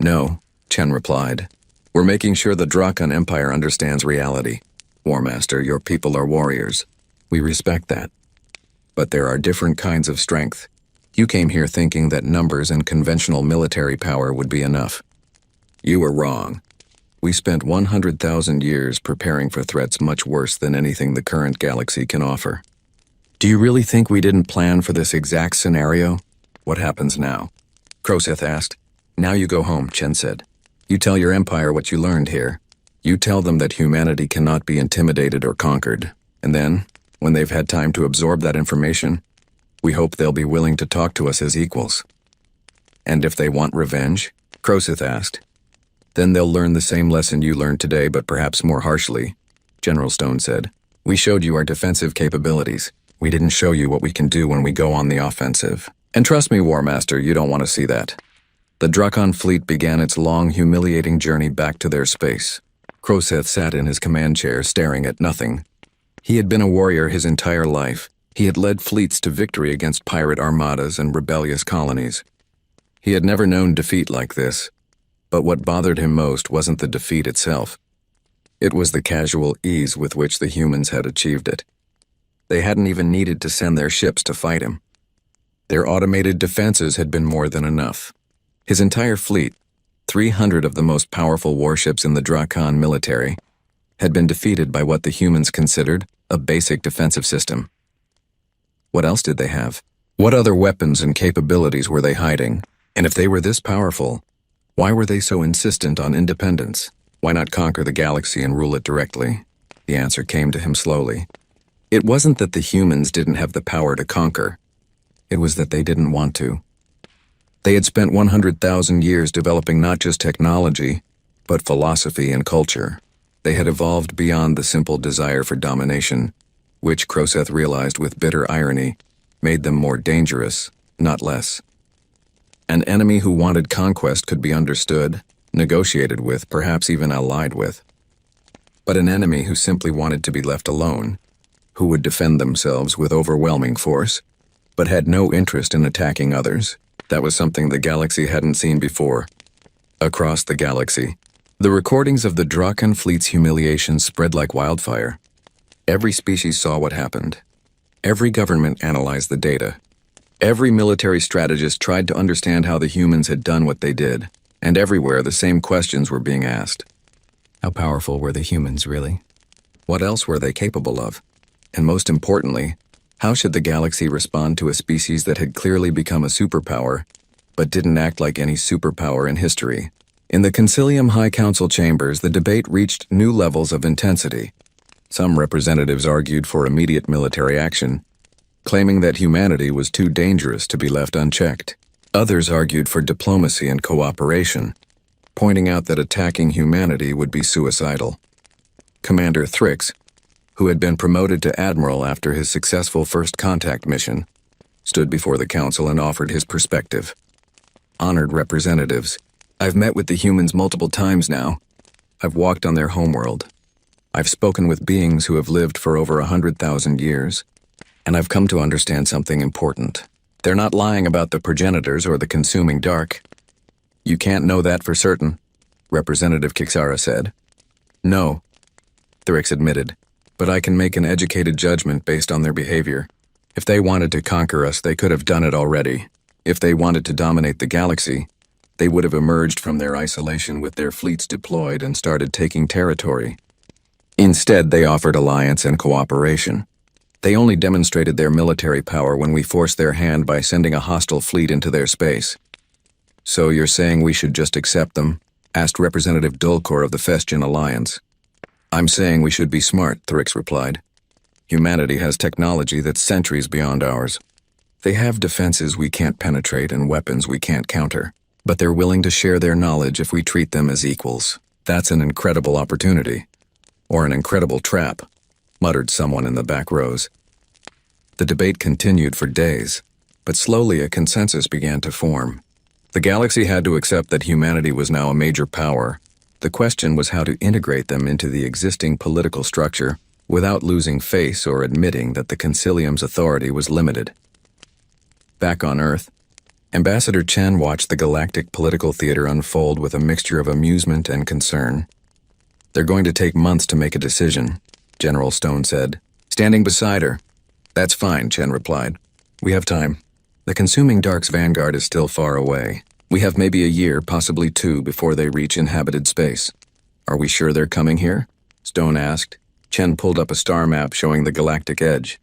"No," Chen replied. "We're making sure the Drakon Empire understands reality. War Master, your people are warriors. We respect that. But there are different kinds of strength. You came here thinking that numbers and conventional military power would be enough. You were wrong. We spent 100,000 years preparing for threats much worse than anything the current galaxy can offer. Do you really think we didn't plan for this exact scenario? What happens now?" Croseth asked. "Now you go home," Chen said. "You tell your empire what you learned here. You tell them that humanity cannot be intimidated or conquered. And then, when they've had time to absorb that information, we hope they'll be willing to talk to us as equals." "And if they want revenge?" Croseth asked. "Then they'll learn the same lesson you learned today, but perhaps more harshly," General Stone said. "We showed you our defensive capabilities. We didn't show you what we can do when we go on the offensive. And trust me, War Master, you don't want to see that." The Drakon fleet began its long, humiliating journey back to their space. Croseth sat in his command chair, staring at nothing. He had been a warrior his entire life. He had led fleets to victory against pirate armadas and rebellious colonies. He had never known defeat like this. But what bothered him most wasn't the defeat itself. It was the casual ease with which the humans had achieved it. They hadn't even needed to send their ships to fight him. Their automated defenses had been more than enough. His entire fleet, 300 of the most powerful warships in the Drakon military, had been defeated by what the humans considered a basic defensive system. What else did they have? What other weapons and capabilities were they hiding? And if they were this powerful, why were they so insistent on independence? Why not conquer the galaxy and rule it directly? The answer came to him slowly. It wasn't that the humans didn't have the power to conquer. It was that they didn't want to. They had spent 100,000 years developing not just technology, but philosophy and culture. They had evolved beyond the simple desire for domination, which Croseth realized with bitter irony, made them more dangerous, not less. An enemy who wanted conquest could be understood, negotiated with, perhaps even allied with. But an enemy who simply wanted to be left alone, who would defend themselves with overwhelming force, but had no interest in attacking others, that was something the galaxy hadn't seen before. Across the galaxy, the recordings of the Drakon fleet's humiliation spread like wildfire. Every species saw what happened. Every government analyzed the data. Every military strategist tried to understand how the humans had done what they did, and everywhere the same questions were being asked. How powerful were the humans, really? What else were they capable of? And most importantly, how should the galaxy respond to a species that had clearly become a superpower, but didn't act like any superpower in history? In the Concilium High Council chambers, the debate reached new levels of intensity. Some representatives argued for immediate military action, claiming that humanity was too dangerous to be left unchecked. Others argued for diplomacy and cooperation, pointing out that attacking humanity would be suicidal. Commander Thrix, who had been promoted to admiral after his successful first contact mission, stood before the council and offered his perspective. Honored representatives, I've met with the humans multiple times now. I've walked on their homeworld. I've spoken with beings who have lived for over 100,000 years. And I've come to understand something important. They're not lying about the progenitors or the consuming dark. You can't know that for certain, Representative Kixara said. No, Thrix admitted, but I can make an educated judgment based on their behavior. If they wanted to conquer us, they could have done it already. If they wanted to dominate the galaxy, they would have emerged from their isolation with their fleets deployed and started taking territory. Instead, they offered alliance and cooperation. They only demonstrated their military power when we forced their hand by sending a hostile fleet into their space. So you're saying we should just accept them? Asked Representative Dulcor of the Festian Alliance. I'm saying we should be smart, Thrix replied. Humanity has technology that's centuries beyond ours. They have defenses we can't penetrate and weapons we can't counter, but they're willing to share their knowledge if we treat them as equals. That's an incredible opportunity. Or an incredible trap, muttered someone in the back rows. The debate continued for days, but slowly a consensus began to form. The galaxy had to accept that humanity was now a major power. The question was how to integrate them into the existing political structure without losing face or admitting that the Concilium's authority was limited. Back on Earth, Ambassador Chen watched the galactic political theater unfold with a mixture of amusement and concern. They're going to take months to make a decision, General Stone said, standing beside her. That's fine, Chen replied. We have time. The consuming dark's vanguard is still far away. We have maybe a year, possibly 2, before they reach inhabited space. Are we sure they're coming here? Stone asked. Chen pulled up a star map showing the galactic edge.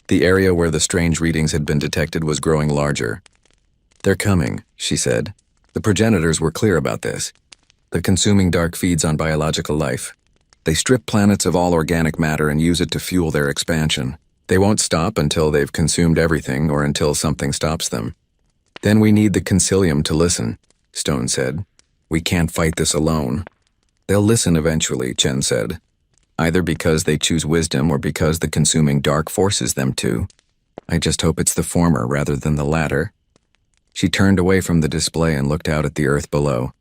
The area where the strange readings had been detected was growing larger. They're coming, she said. The progenitors were clear about this. The consuming dark feeds on biological life. They strip planets of all organic matter and use it to fuel their expansion. They won't stop until they've consumed everything or until something stops them. Then we need the Concilium to listen, Stone said. We can't fight this alone. They'll listen eventually, Chen said. Either because they choose wisdom or because the consuming dark forces them to. I just hope it's the former rather than the latter. She turned away from the display and looked out at the Earth below.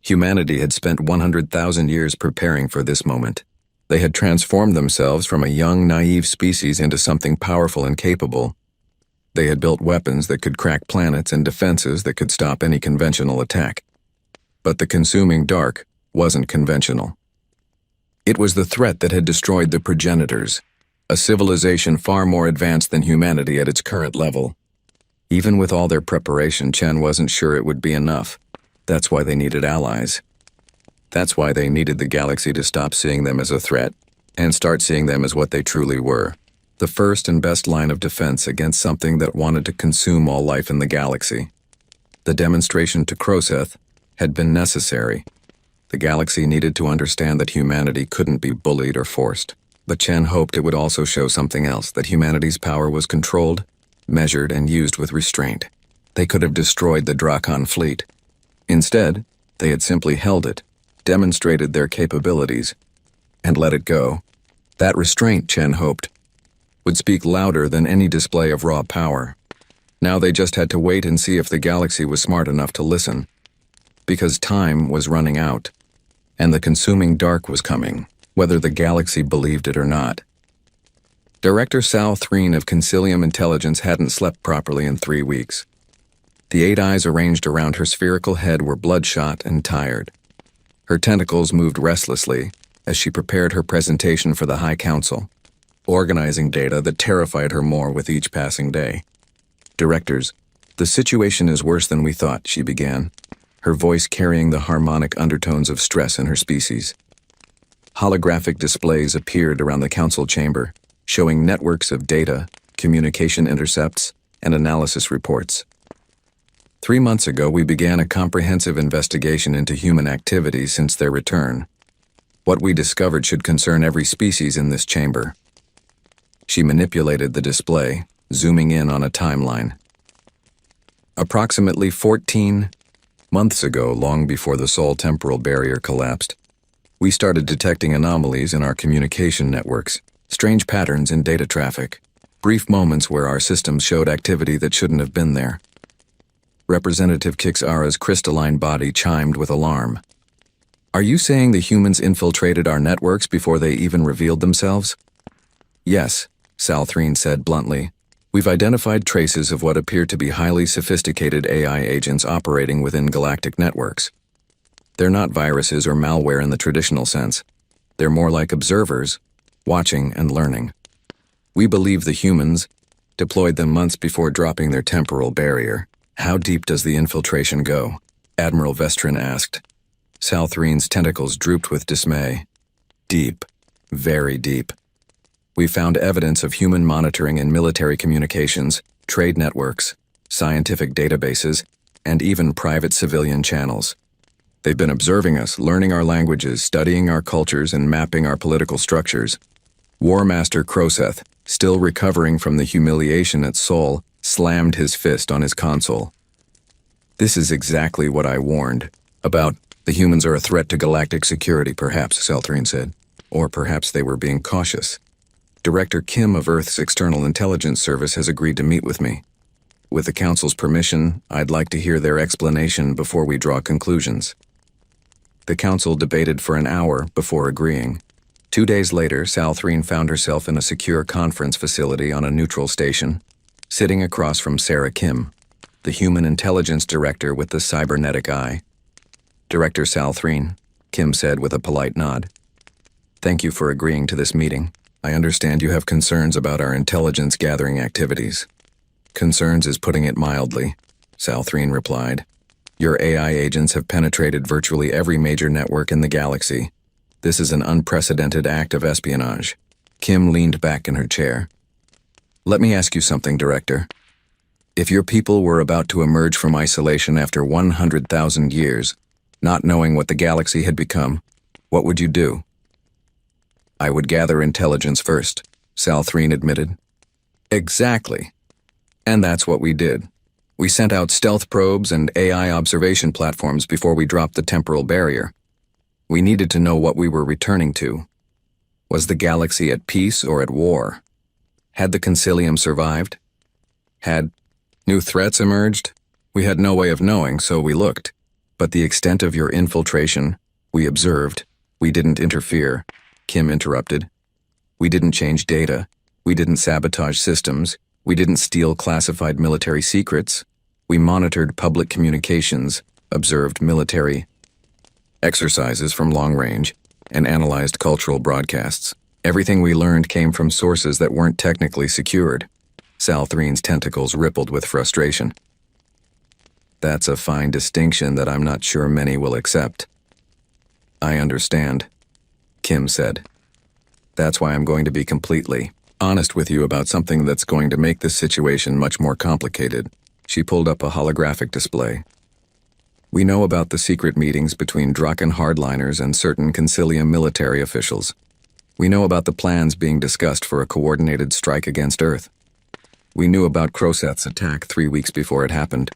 Humanity had spent 100,000 years preparing for this moment. They had transformed themselves from a young, naive species into something powerful and capable. They had built weapons that could crack planets and defenses that could stop any conventional attack. But the consuming dark wasn't conventional. It was the threat that had destroyed the progenitors, a civilization far more advanced than humanity at its current level. Even with all their preparation, Chen wasn't sure it would be enough. That's why they needed allies. That's why they needed the galaxy to stop seeing them as a threat and start seeing them as what they truly were. The first and best line of defense against something that wanted to consume all life in the galaxy. The demonstration to Kroseth had been necessary. The galaxy needed to understand that humanity couldn't be bullied or forced. But Chen hoped it would also show something else, that humanity's power was controlled, measured, and used with restraint. They could have destroyed the Drakon fleet. Instead, they had simply held it, demonstrated their capabilities, and let it go. That restraint, Chen hoped, would speak louder than any display of raw power. Now they just had to wait and see if the galaxy was smart enough to listen. Because time was running out, and the consuming dark was coming, whether the galaxy believed it or not. Director Sal Threen of Concilium Intelligence hadn't slept properly in 3 weeks. The 8 eyes arranged around her spherical head were bloodshot and tired. Her tentacles moved restlessly as she prepared her presentation for the High Council, organizing data that terrified her more with each passing day. Directors, the situation is worse than we thought, she began, her voice carrying the harmonic undertones of stress in her species. Holographic displays appeared around the council chamber, showing networks of data, communication intercepts, and analysis reports. 3 months ago, we began a comprehensive investigation into human activity since their return. What we discovered should concern every species in this chamber. She manipulated the display, zooming in on a timeline. Approximately 14 months ago, long before the Sol temporal barrier collapsed, we started detecting anomalies in our communication networks, strange patterns in data traffic, brief moments where our systems showed activity that shouldn't have been there. Representative Kixara's crystalline body chimed with alarm. Are you saying the humans infiltrated our networks before they even revealed themselves? Yes, Sal Threen said bluntly. We've identified traces of what appear to be highly sophisticated AI agents operating within galactic networks. They're not viruses or malware in the traditional sense. They're more like observers, watching and learning. We believe the humans deployed them months before dropping their temporal barrier. How deep does the infiltration go? Admiral Vestrin asked. Sal Threen's tentacles drooped with dismay. Deep. Very deep. We found evidence of human monitoring in military communications, trade networks, scientific databases, and even private civilian channels. They've been observing us, learning our languages, studying our cultures, and mapping our political structures. War Master Kroseth, still recovering from the humiliation at Seoul, slammed his fist on his console. This is exactly what I warned about. The humans are a threat to galactic security, perhaps, Salthreen said. Or perhaps they were being cautious. Director Kim of Earth's External Intelligence Service has agreed to meet with me. With the Council's permission, I'd like to hear their explanation before we draw conclusions. The Council debated for an hour before agreeing. 2 days later, Salthreen found herself in a secure conference facility on a neutral station, sitting across from Sarah Kim, the Human Intelligence Director with the cybernetic eye. Director Salthreen, Kim said with a polite nod. Thank you for agreeing to this meeting. I understand you have concerns about our intelligence gathering activities. Concerns is putting it mildly, Salthreen replied. Your AI agents have penetrated virtually every major network in the galaxy. This is an unprecedented act of espionage. Kim leaned back in her chair. Let me ask you something, Director. If your people were about to emerge from isolation after 100,000 years, not knowing what the galaxy had become, what would you do? I would gather intelligence first, Salthreen admitted. Exactly. And that's what we did. We sent out stealth probes and AI observation platforms before we dropped the temporal barrier. We needed to know what we were returning to. Was the galaxy at peace or at war? Had the Concilium survived? Had new threats emerged? We had no way of knowing, so we looked. But the extent of your infiltration, we observed. We didn't interfere, Kim interrupted. We didn't change data. We didn't sabotage systems. We didn't steal classified military secrets. We monitored public communications, observed military exercises from long range, and analyzed cultural broadcasts. Everything we learned came from sources that weren't technically secured. Salthreen's tentacles rippled with frustration. That's a fine distinction that I'm not sure many will accept. I understand, Kim said. That's why I'm going to be completely honest with you about something that's going to make this situation much more complicated. She pulled up a holographic display. We know about the secret meetings between Draken hardliners and certain Concilium military officials. We know about the plans being discussed for a coordinated strike against Earth. We knew about Kroseth's attack 3 weeks before it happened.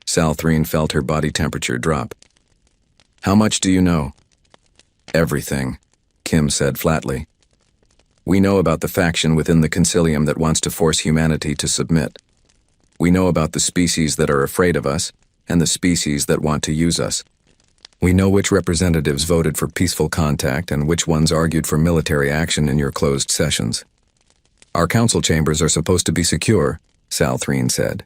Salthreen felt her body temperature drop. How much do you know? Everything, Kim said flatly. We know about the faction within the Concilium that wants to force humanity to submit. We know about the species that are afraid of us, and the species that want to use us. We know which representatives voted for peaceful contact and which ones argued for military action in your closed sessions. Our council chambers are supposed to be secure, Salthreen said.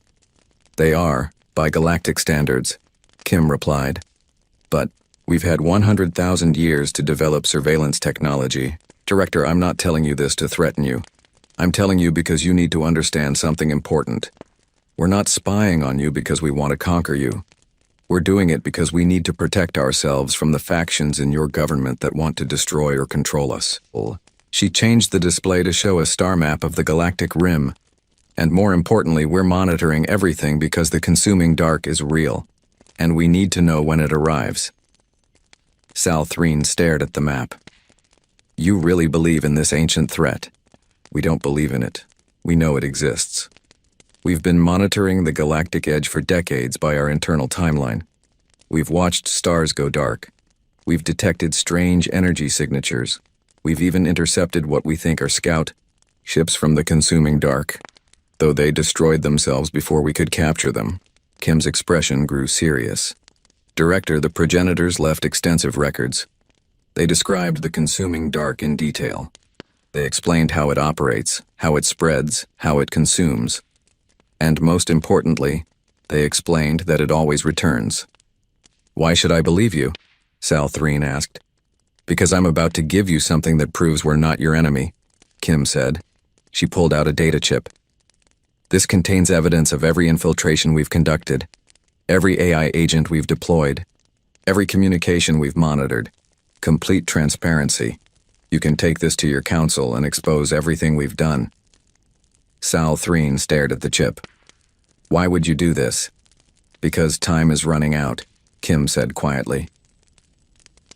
They are, by galactic standards, Kim replied. But we've had 100,000 years to develop surveillance technology. Director, I'm not telling you this to threaten you. I'm telling you because you need to understand something important. We're not spying on you because we want to conquer you. We're doing it because we need to protect ourselves from the factions in your government that want to destroy or control us. She changed the display to show a star map of the galactic rim. And more importantly, we're monitoring everything because the consuming dark is real, and we need to know when it arrives. Salthreen stared at the map. You really believe in this ancient threat? We don't believe in it. We know it exists. We've been monitoring the galactic edge for decades by our internal timeline. We've watched stars go dark. We've detected strange energy signatures. We've even intercepted what we think are scout ships from the consuming dark, though they destroyed themselves before we could capture them. Kim's expression grew serious. Director, the progenitors left extensive records. They described the consuming dark in detail. They explained how it operates, how it spreads, how it consumes. And most importantly, they explained that it always returns. Why should I believe you? Salthreen asked. Because I'm about to give you something that proves we're not your enemy, Kim said. She pulled out a data chip. This contains evidence of every infiltration we've conducted, every AI agent we've deployed, every communication we've monitored. Complete transparency. You can take this to your council and expose everything we've done. Sal Threen stared at the chip. Why would you do this? Because time is running out, Kim said quietly.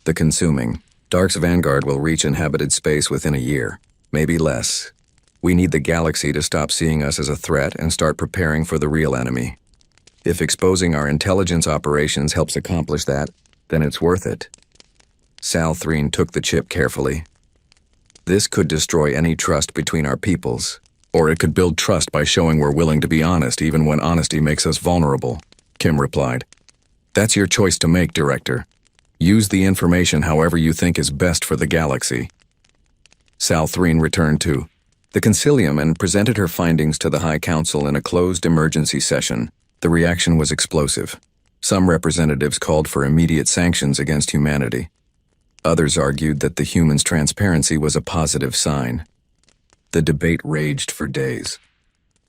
The consuming Dark's vanguard will reach inhabited space within a year, maybe less. We need the galaxy to stop seeing us as a threat and start preparing for the real enemy. If exposing our intelligence operations helps accomplish that, then it's worth it. Sal Threen took the chip carefully. This could destroy any trust between our peoples, or it could build trust by showing we're willing to be honest even when honesty makes us vulnerable, Kim replied. That's your choice to make, Director. Use the information however you think is best for the galaxy. Sal Threen returned to the Concilium and presented her findings to the High Council in a closed emergency session. The reaction was explosive. Some representatives called for immediate sanctions against humanity. Others argued that the humans' transparency was a positive sign. The debate raged for days.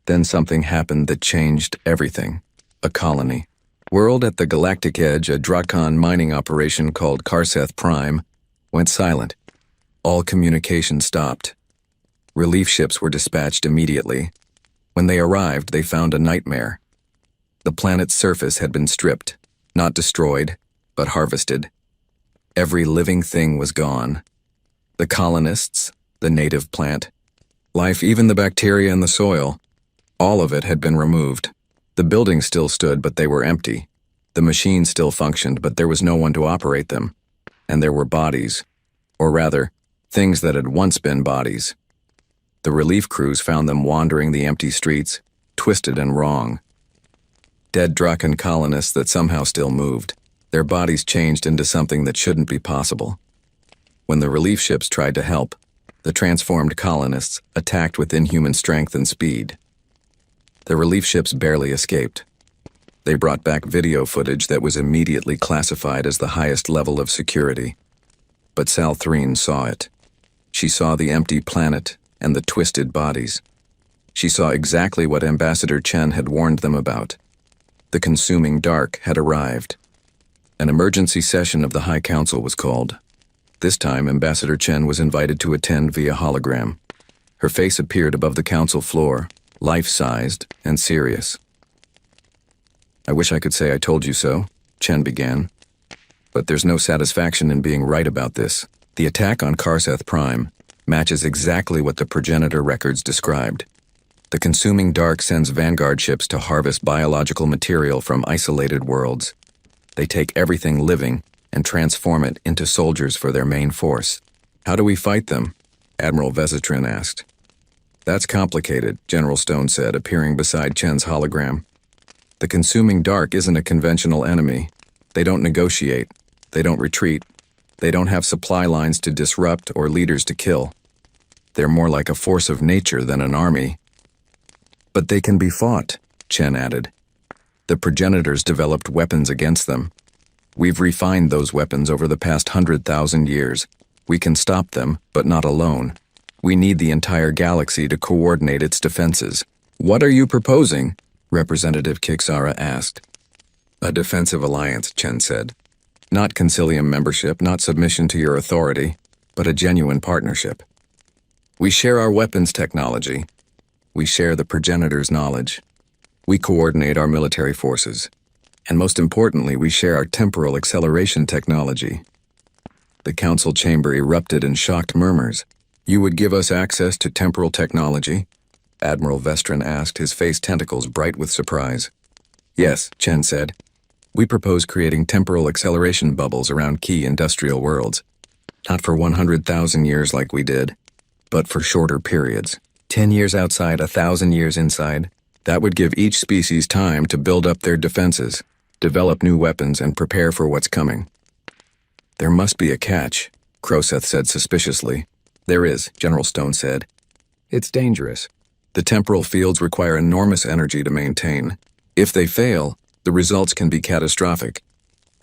Then something happened that changed everything. A colony. Whirled at the galactic edge, a Drakon mining operation called Karseth Prime went silent. All communication stopped. Relief ships were dispatched immediately. When they arrived, they found a nightmare. The planet's surface had been stripped, not destroyed, but harvested. Every living thing was gone. The colonists, the native plant, life, even the bacteria in the soil, all of it had been removed. The buildings still stood, but they were empty. The machines still functioned, but there was no one to operate them. And there were bodies, or rather, things that had once been bodies. The relief crews found them wandering the empty streets, twisted and wrong. Dead Drakon colonists that somehow still moved. Their bodies changed into something that shouldn't be possible. When the relief ships tried to help, the transformed colonists attacked with inhuman strength and speed. The relief ships barely escaped. They brought back video footage that was immediately classified as the highest level of security. But Sal Threen saw it. She saw the empty planet and the twisted bodies. She saw exactly what Ambassador Chen had warned them about. The consuming dark had arrived. An emergency session of the High Council was called. This time, Ambassador Chen was invited to attend via hologram. Her face appeared above the council floor, life-sized and serious. I wish I could say I told you so, Chen began. But there's no satisfaction in being right about this. The attack on Karseth Prime matches exactly what the progenitor records described. The consuming dark sends vanguard ships to harvest biological material from isolated worlds. They take everything living and transform it into soldiers for their main force. How do we fight them? Admiral Vesitrin asked. That's complicated, General Stone said, appearing beside Chen's hologram. The consuming dark isn't a conventional enemy. They don't negotiate. They don't retreat. They don't have supply lines to disrupt or leaders to kill. They're more like a force of nature than an army. But they can be fought, Chen added. The progenitors developed weapons against them. We've refined those weapons over the past 100,000 years. We can stop them, but not alone. We need the entire galaxy to coordinate its defenses. What are you proposing? Representative Kixara asked. A defensive alliance, Chen said. Not Concilium membership, not submission to your authority, but a genuine partnership. We share our weapons technology. We share the progenitor's knowledge. We coordinate our military forces. And most importantly, we share our temporal acceleration technology. The council chamber erupted in shocked murmurs. You would give us access to temporal technology? Admiral Vestrin asked, his face tentacles bright with surprise. Yes, Chen said. We propose creating temporal acceleration bubbles around key industrial worlds. Not for 100,000 years like we did, but for shorter periods. 10 years outside, 1,000 years inside. That would give each species time to build up their defenses, develop new weapons, and prepare for what's coming. There must be a catch, Kroseth said suspiciously. There is, General Stone said. It's dangerous. The temporal fields require enormous energy to maintain. If they fail, the results can be catastrophic.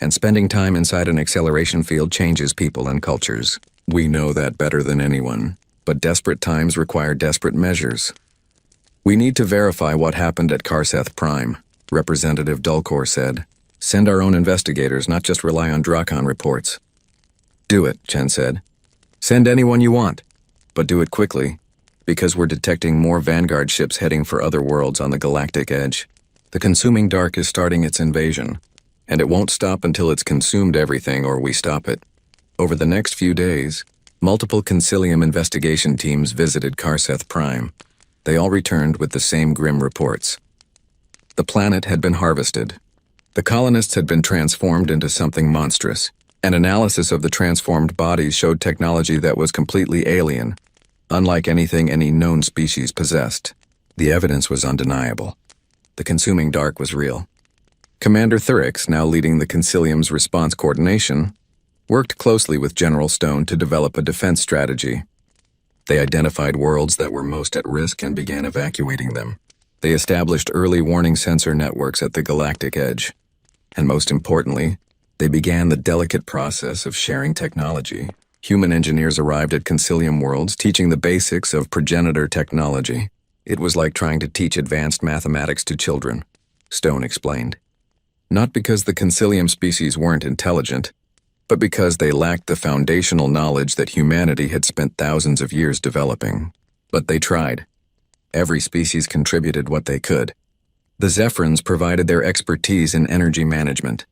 And spending time inside an acceleration field changes people and cultures. We know that better than anyone. But desperate times require desperate measures. We need to verify what happened at Karseth Prime, Representative Dulcor said. Send our own investigators, not just rely on Drakon reports. Do it, Chen said. Send anyone you want, but do it quickly, because we're detecting more Vanguard ships heading for other worlds on the galactic edge. The consuming dark is starting its invasion, and it won't stop until it's consumed everything or we stop it. Over the next few days, multiple Concilium investigation teams visited Karseth Prime. They all returned with the same grim reports. The planet had been harvested. The colonists had been transformed into something monstrous. An analysis of the transformed bodies showed technology that was completely alien, unlike anything any known species possessed. The evidence was undeniable. The consuming dark was real. Commander Thurix, now leading the Concilium's response coordination, worked closely with General Stone to develop a defense strategy. They identified worlds that were most at risk and began evacuating them. They established early warning sensor networks at the galactic edge. And most importantly, they began the delicate process of sharing technology. Human engineers arrived at Concilium worlds teaching the basics of progenitor technology. It was like trying to teach advanced mathematics to children, Stone explained. Not because the Concilium species weren't intelligent, but because they lacked the foundational knowledge that humanity had spent thousands of years developing. But they tried. Every species contributed what they could. The Zephrins provided their expertise in energy management.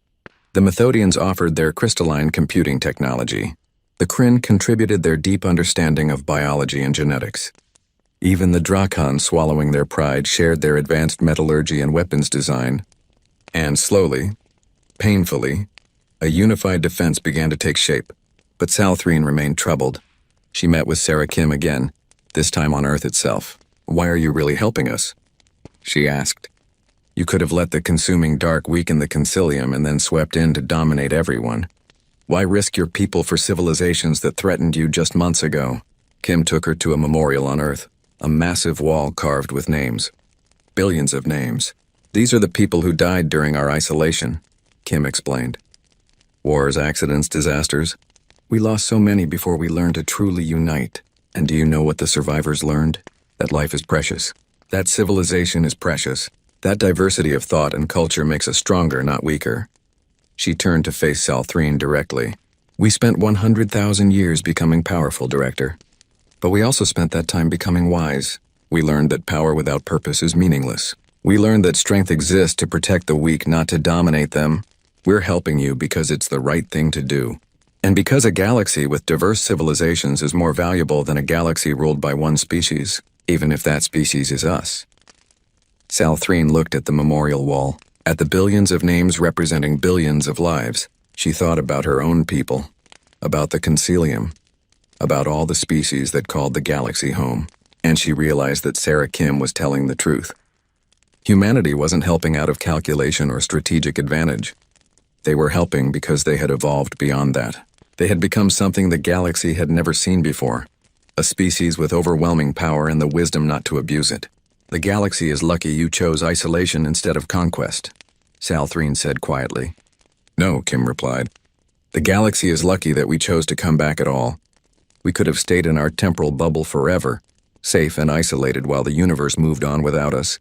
The Methodians offered their crystalline computing technology. The Kryn contributed their deep understanding of biology and genetics. Even the Drakon, swallowing their pride, shared their advanced metallurgy and weapons design. And slowly, painfully, a unified defense began to take shape. But Salthreen remained troubled. She met with Sarah Kim again, this time on Earth itself. "Why are you really helping us?" she asked. "You could have let the consuming dark weaken the Concilium and then swept in to dominate everyone. Why risk your people for civilizations that threatened you just months ago?" Kim took her to a memorial on Earth, a massive wall carved with names. Billions of names. "These are the people who died during our isolation," Kim explained. "Wars, accidents, disasters. We lost so many before we learned to truly unite. And do you know what the survivors learned? That life is precious. That civilization is precious. That diversity of thought and culture makes us stronger, not weaker." She turned to face Salthreen directly. "We spent 100,000 years becoming powerful, Director. But we also spent that time becoming wise. We learned that power without purpose is meaningless. We learned that strength exists to protect the weak, not to dominate them. We're helping you because it's the right thing to do. And because a galaxy with diverse civilizations is more valuable than a galaxy ruled by one species, even if that species is us." Salthreen looked at the memorial wall, at the billions of names representing billions of lives. She thought about her own people, about the Concilium, about all the species that called the galaxy home, and she realized that Sarah Kim was telling the truth. Humanity wasn't helping out of calculation or strategic advantage. They were helping because they had evolved beyond that. They had become something the galaxy had never seen before, a species with overwhelming power and the wisdom not to abuse it. "The galaxy is lucky you chose isolation instead of conquest," Salthreen said quietly. "No," Kim replied. "The galaxy is lucky that we chose to come back at all. We could have stayed in our temporal bubble forever, safe and isolated while the universe moved on without us.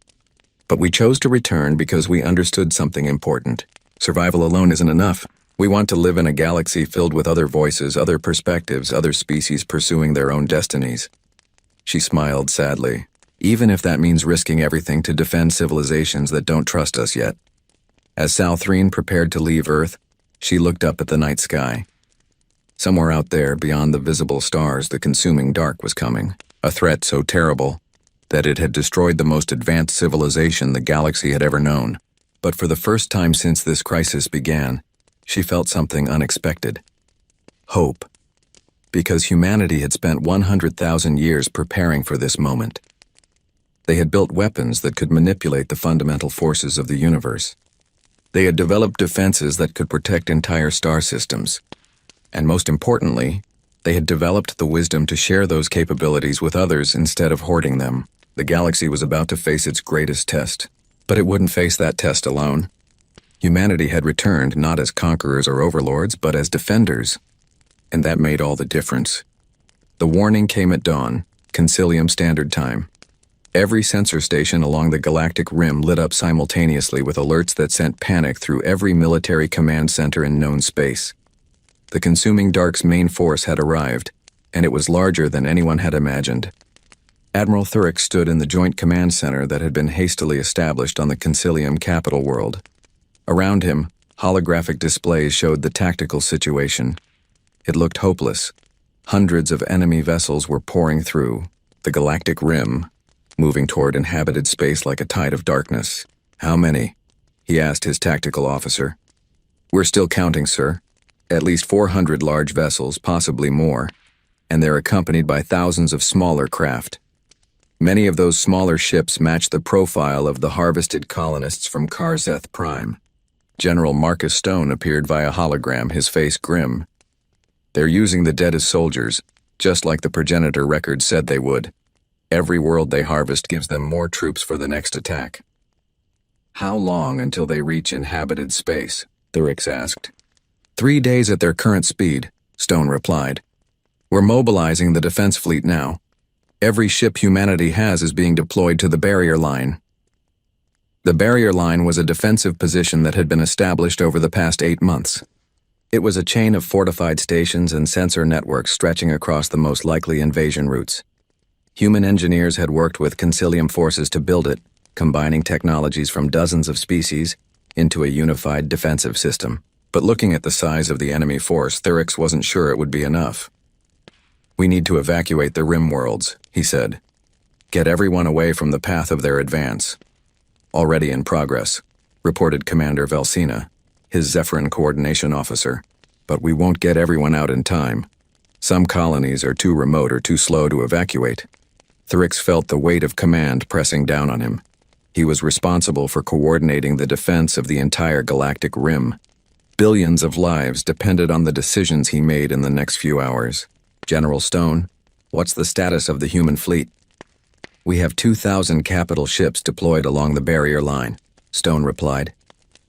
But we chose to return because we understood something important. Survival alone isn't enough. We want to live in a galaxy filled with other voices, other perspectives, other species pursuing their own destinies." She smiled sadly. "Even if that means risking everything to defend civilizations that don't trust us yet." As Salthreen prepared to leave Earth, she looked up at the night sky. Somewhere out there, beyond the visible stars, the consuming dark was coming, a threat so terrible that it had destroyed the most advanced civilization the galaxy had ever known. But for the first time since this crisis began, she felt something unexpected. Hope. Because humanity had spent 100,000 years preparing for this moment. They had built weapons that could manipulate the fundamental forces of the universe. They had developed defenses that could protect entire star systems. And most importantly, they had developed the wisdom to share those capabilities with others instead of hoarding them. The galaxy was about to face its greatest test, but it wouldn't face that test alone. Humanity had returned not as conquerors or overlords, but as defenders. And that made all the difference. The warning came at dawn, Concilium Standard Time. Every sensor station along the galactic rim lit up simultaneously with alerts that sent panic through every military command center in known space. The consuming dark's main force had arrived, and it was larger than anyone had imagined. Admiral Thurix stood in the joint command center that had been hastily established on the Concilium capital world. Around him, holographic displays showed the tactical situation. It looked hopeless. Hundreds of enemy vessels were pouring through the galactic rim, moving toward inhabited space like a tide of darkness. "How many?" he asked his tactical officer. "We're still counting, sir. At least 400 large vessels, possibly more, and they're accompanied by thousands of smaller craft. Many of those smaller ships match the profile of the harvested colonists from Karzeth Prime." General Marcus Stone appeared via hologram, his face grim. "They're using the dead as soldiers, just like the progenitor record said they would. Every world they harvest gives them more troops for the next attack." "How long until they reach inhabited space?" Thurix asked. 3 days at their current speed," Stone replied. "We're mobilizing the defense fleet now. Every ship humanity has is being deployed to the barrier line." The barrier line was a defensive position that had been established over the past 8 months. It was a chain of fortified stations and sensor networks stretching across the most likely invasion routes. Human engineers had worked with Concilium forces to build it, combining technologies from dozens of species into a unified defensive system. But looking at the size of the enemy force, Thurix wasn't sure it would be enough. "We need to evacuate the rim worlds," he said. "Get everyone away from the path of their advance." "Already in progress," reported Commander Velsina, his Zephyrin coordination officer. "But we won't get everyone out in time. Some colonies are too remote or too slow to evacuate." Thurix felt the weight of command pressing down on him. He was responsible for coordinating the defense of the entire galactic rim. Billions of lives depended on the decisions he made in the next few hours. "General Stone, what's the status of the human fleet?" "We have 2,000 capital ships deployed along the barrier line," Stone replied.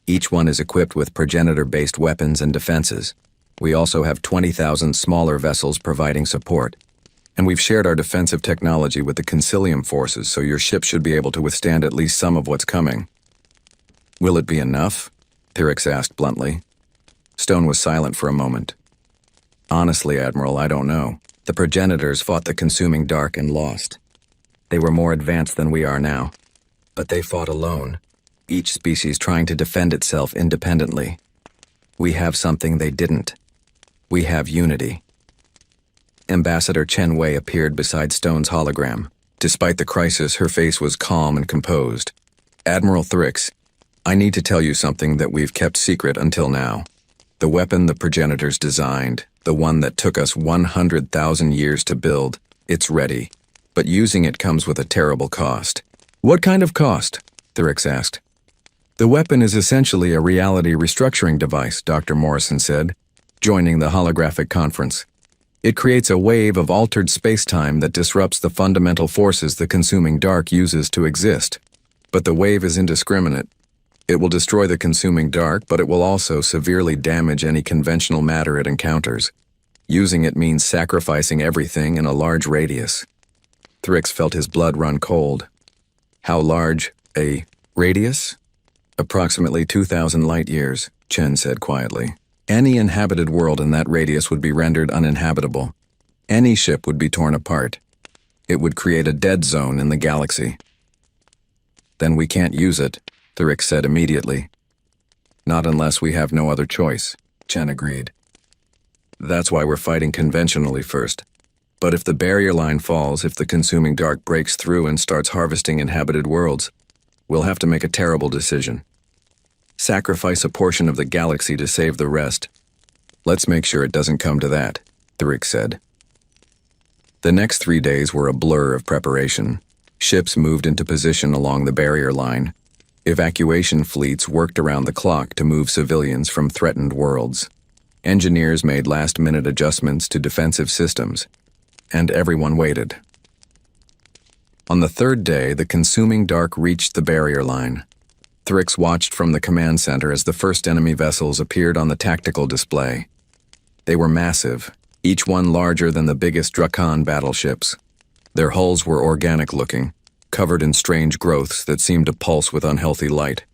"Each one is equipped with progenitor-based weapons and defenses. We also have 20,000 smaller vessels providing support. And we've shared our defensive technology with the Concilium forces, so your ship should be able to withstand at least some of what's coming." "Will it be enough?" Thurix asked bluntly. Stone was silent for a moment. "Honestly, Admiral, I don't know. The progenitors fought the consuming dark and lost. They were more advanced than we are now. But they fought alone, each species trying to defend itself independently. We have something they didn't. We have unity." Ambassador Chen Wei appeared beside Stone's hologram. Despite the crisis, her face was calm and composed. "Admiral Thurix, I need to tell you something that we've kept secret until now. The weapon the progenitors designed, the one that took us 100,000 years to build, it's ready. But using it comes with a terrible cost." "What kind of cost?" Thurix asked. "The weapon is essentially a reality restructuring device," Dr. Morrison said, joining the holographic conference. "It creates a wave of altered space-time that disrupts the fundamental forces the consuming dark uses to exist. But the wave is indiscriminate. It will destroy the consuming dark, but it will also severely damage any conventional matter it encounters. Using it means sacrificing everything in a large radius." Thurix felt his blood run cold. "How large a radius?" "Approximately 2,000 light-years," Chen said quietly. "Any inhabited world in that radius would be rendered uninhabitable. Any ship would be torn apart. It would create a dead zone in the galaxy." "Then we can't use it," Thurix said immediately. "Not unless we have no other choice," Chen agreed. "That's why we're fighting conventionally first. But if the barrier line falls, if the consuming dark breaks through and starts harvesting inhabited worlds, we'll have to make a terrible decision. Sacrifice a portion of the galaxy to save the rest. Let's make sure it doesn't come to that," Thurix said. The next 3 days were a blur of preparation. Ships moved into position along the barrier line. Evacuation fleets worked around the clock to move civilians from threatened worlds. Engineers made last-minute adjustments to defensive systems, and everyone waited. On the 3rd day, the consuming dark reached the barrier line. Thurix watched from the command center as the first enemy vessels appeared on the tactical display. They were massive, each one larger than the biggest Drakan battleships. Their hulls were organic-looking, covered in strange growths that seemed to pulse with unhealthy light.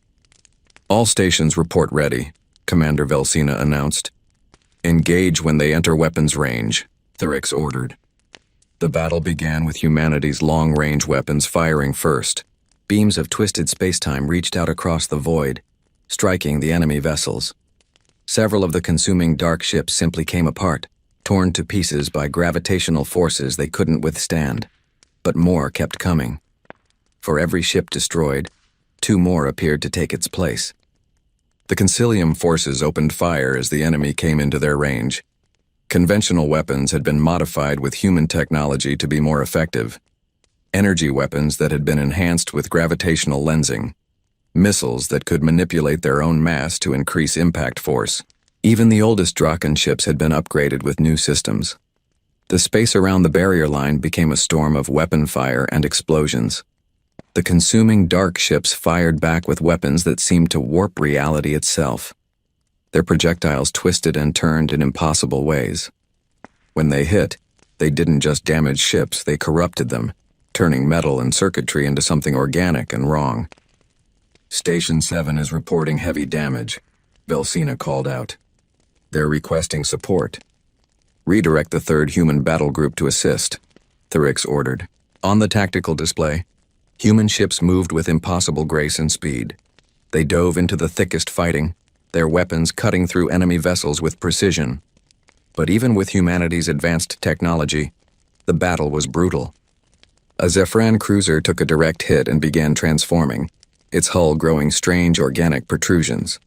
"All stations report ready," Commander Velsina announced. "Engage when they enter weapons range," Thurix ordered. The battle began with humanity's long-range weapons firing first. Beams of twisted spacetime reached out across the void, striking the enemy vessels. Several of the consuming dark ships simply came apart, torn to pieces by gravitational forces they couldn't withstand. But more kept coming. For every ship destroyed, 2 more appeared to take its place. The Concilium forces opened fire as the enemy came into their range. Conventional weapons had been modified with human technology to be more effective. Energy weapons that had been enhanced with gravitational lensing. Missiles that could manipulate their own mass to increase impact force. Even the oldest Draken ships had been upgraded with new systems. The space around the barrier line became a storm of weapon fire and explosions. The consuming dark ships fired back with weapons that seemed to warp reality itself. Their projectiles twisted and turned in impossible ways. When they hit, they didn't just damage ships, they corrupted them, turning metal and circuitry into something organic and wrong. Station 7 is reporting heavy damage, Velsina called out. They're requesting support. Redirect the 3rd Human Battle Group to assist, Thurix ordered. On the tactical display, human ships moved with impossible grace and speed. They dove into the thickest fighting, their weapons cutting through enemy vessels with precision. But even with humanity's advanced technology, the battle was brutal. A Zephyran cruiser took a direct hit and began transforming, its hull growing strange organic protrusions.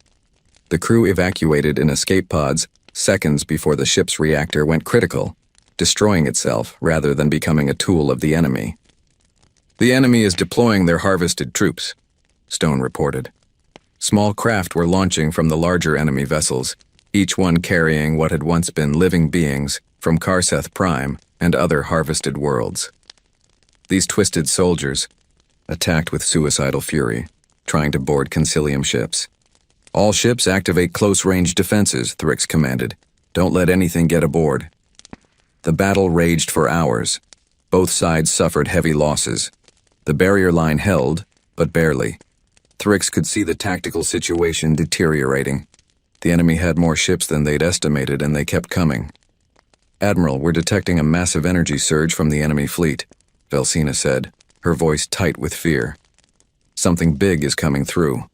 The crew evacuated in escape pods seconds before the ship's reactor went critical, destroying itself rather than becoming a tool of the enemy. The enemy is deploying their harvested troops, Stone reported. Small craft were launching from the larger enemy vessels, each one carrying what had once been living beings from Karseth Prime and other harvested worlds. These twisted soldiers attacked with suicidal fury, trying to board Concilium ships. All ships activate close-range defenses, Thryx commanded. Don't let anything get aboard. The battle raged for hours. Both sides suffered heavy losses. The barrier line held, but barely. Thryx could see the tactical situation deteriorating. The enemy had more ships than they'd estimated, and they kept coming. Admiral, we're detecting a massive energy surge from the enemy fleet, Velsina said, her voice tight with fear. Something big is coming through.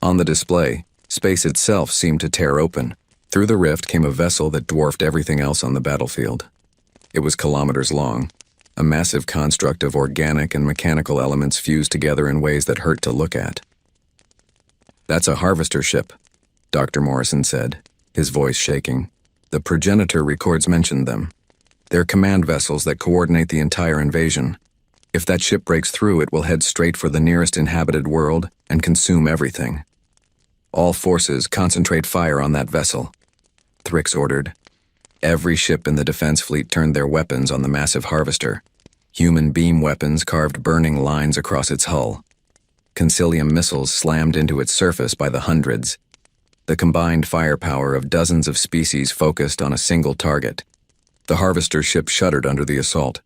On the display, space itself seemed to tear open. Through the rift came a vessel that dwarfed everything else on the battlefield. It was kilometers long, a massive construct of organic and mechanical elements fused together in ways that hurt to look at. That's a harvester ship, Dr. Morrison said, his voice shaking. The progenitor records mentioned them. They're command vessels that coordinate the entire invasion. If that ship breaks through, it will head straight for the nearest inhabited world and consume everything. All forces concentrate fire on that vessel, Thryx ordered. Every ship in the defense fleet turned their weapons on the massive harvester. Human beam weapons carved burning lines across its hull. Concilium missiles slammed into its surface by the hundreds. The combined firepower of dozens of species focused on a single target. The harvester ship shuddered under the assault.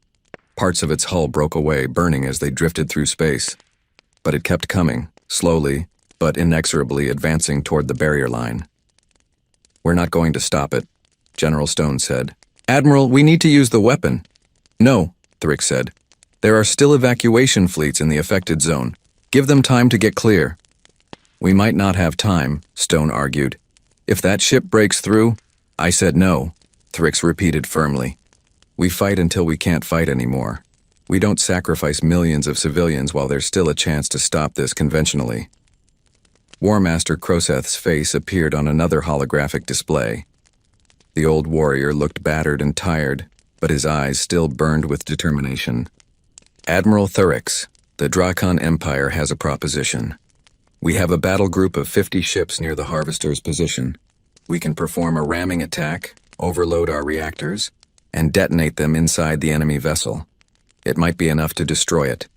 Parts of its hull broke away, burning as they drifted through space. But it kept coming, slowly, but inexorably advancing toward the barrier line. We're not going to stop it, General Stone said. Admiral, we need to use the weapon. No, Thryx said. There are still evacuation fleets in the affected zone. Give them time to get clear. We might not have time, Stone argued. If that ship breaks through, I said no, Thryx repeated firmly. We fight until we can't fight anymore. We don't sacrifice millions of civilians while there's still a chance to stop this conventionally. War Master Kroseth's face appeared on another holographic display. The old warrior looked battered and tired, but his eyes still burned with determination. Admiral Thryx, the Drakon Empire has a proposition. We have a battle group of 50 ships near the Harvester's position. We can perform a ramming attack, overload our reactors, and detonate them inside the enemy vessel. It might be enough to destroy it.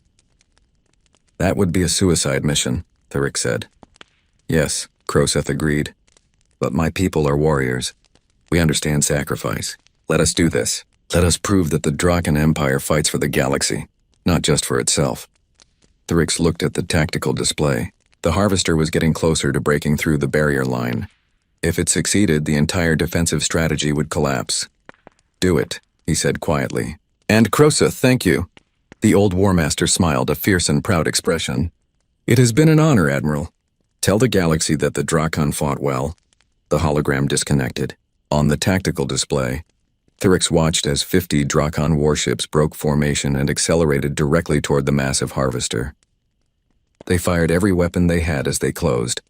That would be a suicide mission, Thryx said. Yes, Kroseth agreed. But my people are warriors. We understand sacrifice. Let us do this. Let us prove that the Drakon Empire fights for the galaxy, not just for itself. Thryx looked at the tactical display. The Harvester was getting closer to breaking through the barrier line. If it succeeded, the entire defensive strategy would collapse. Do it, he said quietly. And Crosa, thank you. The old War Master smiled a fierce and proud expression. It has been an honor, Admiral. Tell the galaxy that the Drakon fought well. The hologram disconnected. On the tactical display, Thyrix watched as 50 Drakon warships broke formation and accelerated directly toward the massive harvester. They fired every weapon they had as they closed,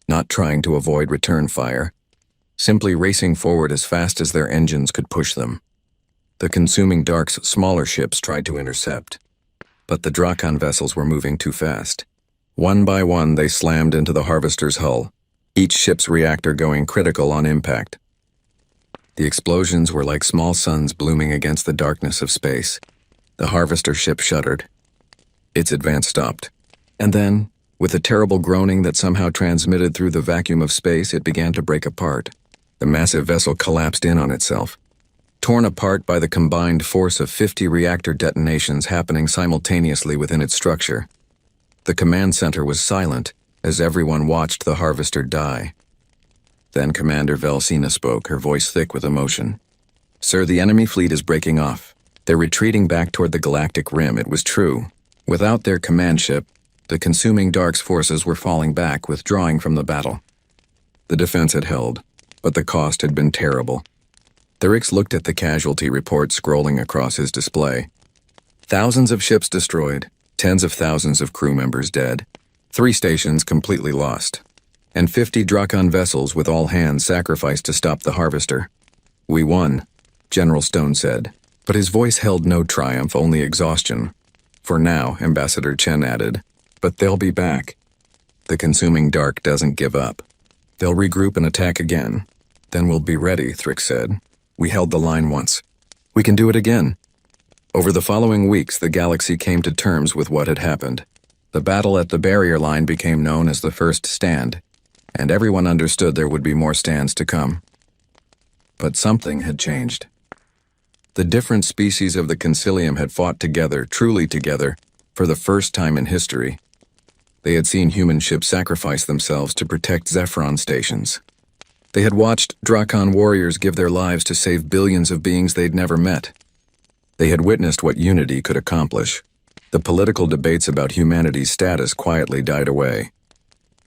not trying to avoid return fire, simply racing forward as fast as their engines could push them. The consuming Dark's smaller ships tried to intercept, but the Drakon vessels were moving too fast. One by one, they slammed into the harvester's hull, each ship's reactor going critical on impact. The explosions were like small suns blooming against the darkness of space. The harvester ship shuddered. Its advance stopped. And then, with a terrible groaning that somehow transmitted through the vacuum of space, it began to break apart. The massive vessel collapsed in on itself, torn apart by the combined force of 50 reactor detonations happening simultaneously within its structure. The command center was silent as everyone watched the harvester die. Then Commander Velsina spoke, her voice thick with emotion. Sir, the enemy fleet is breaking off. They're retreating back toward the galactic rim. It was true. Without their command ship, the consuming Dark's forces were falling back, withdrawing from the battle. The defense had held, but the cost had been terrible. Thyrix looked at the casualty report scrolling across his display. Thousands of ships destroyed, tens of thousands of crew members dead, 3 stations completely lost, and 50 Drakon vessels with all hands sacrificed to stop the harvester. We won, General Stone said, but his voice held no triumph, only exhaustion. For now, Ambassador Chen added, but they'll be back. The consuming Dark doesn't give up. They'll regroup and attack again. Then we'll be ready, Thyrix said. We held the line once. We can do it again. Over the following weeks, the galaxy came to terms with what had happened. The battle at the barrier line became known as the First Stand, and everyone understood there would be more stands to come. But something had changed. The different species of the Concilium had fought together, truly together, for the first time in history. They had seen human ships sacrifice themselves to protect Zephyron stations. They had watched Drakon warriors give their lives to save billions of beings they'd never met. They had witnessed what unity could accomplish. The political debates about humanity's status quietly died away.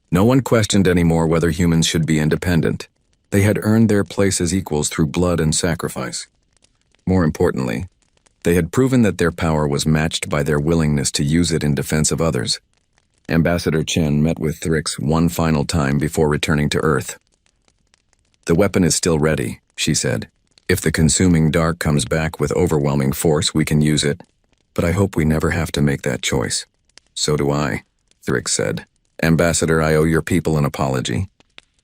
No one questioned anymore whether humans should be independent. They had earned their place as equals through blood and sacrifice. More importantly, they had proven that their power was matched by their willingness to use it in defense of others. Ambassador Chen met with Thyrix one final time before returning to Earth. The weapon is still ready, she said. If the consuming Dark comes back with overwhelming force, we can use it. But I hope we never have to make that choice. So do I, Thyrix said. Ambassador, I owe your people an apology.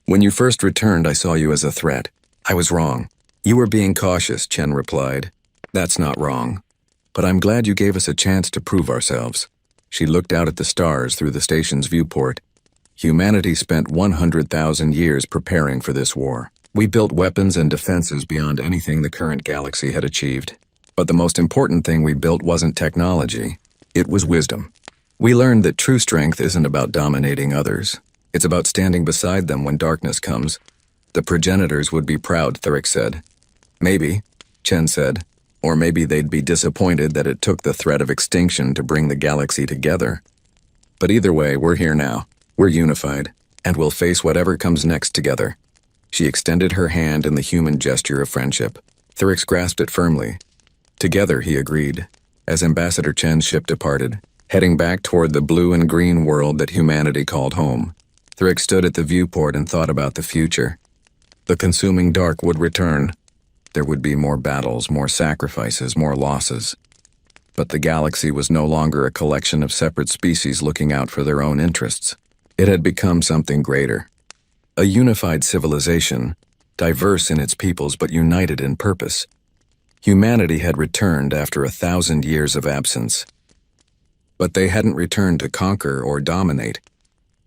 When you first returned, I saw you as a threat. I was wrong. You were being cautious, Chen replied. That's not wrong. But I'm glad you gave us a chance to prove ourselves. She looked out at the stars through the station's viewport. Humanity spent 100,000 years preparing for this war. We built weapons and defenses beyond anything the current galaxy had achieved. But the most important thing we built wasn't technology. It was wisdom. We learned that true strength isn't about dominating others. It's about standing beside them when darkness comes. The progenitors would be proud, Thyrix said. Maybe, Chen said. Or maybe they'd be disappointed that it took the threat of extinction to bring the galaxy together. But either way, we're here now. We're unified, and we'll face whatever comes next together. She extended her hand in the human gesture of friendship. Thyrix grasped it firmly. Together, he agreed, as Ambassador Chen's ship departed, heading back toward the blue and green world that humanity called home. Thyrix stood at the viewport and thought about the future. The consuming Dark would return. There would be more battles, more sacrifices, more losses. But the galaxy was no longer a collection of separate species looking out for their own interests. It had become something greater. A unified civilization, diverse in its peoples but united in purpose. Humanity had returned after 1,000 years of absence. But they hadn't returned to conquer or dominate.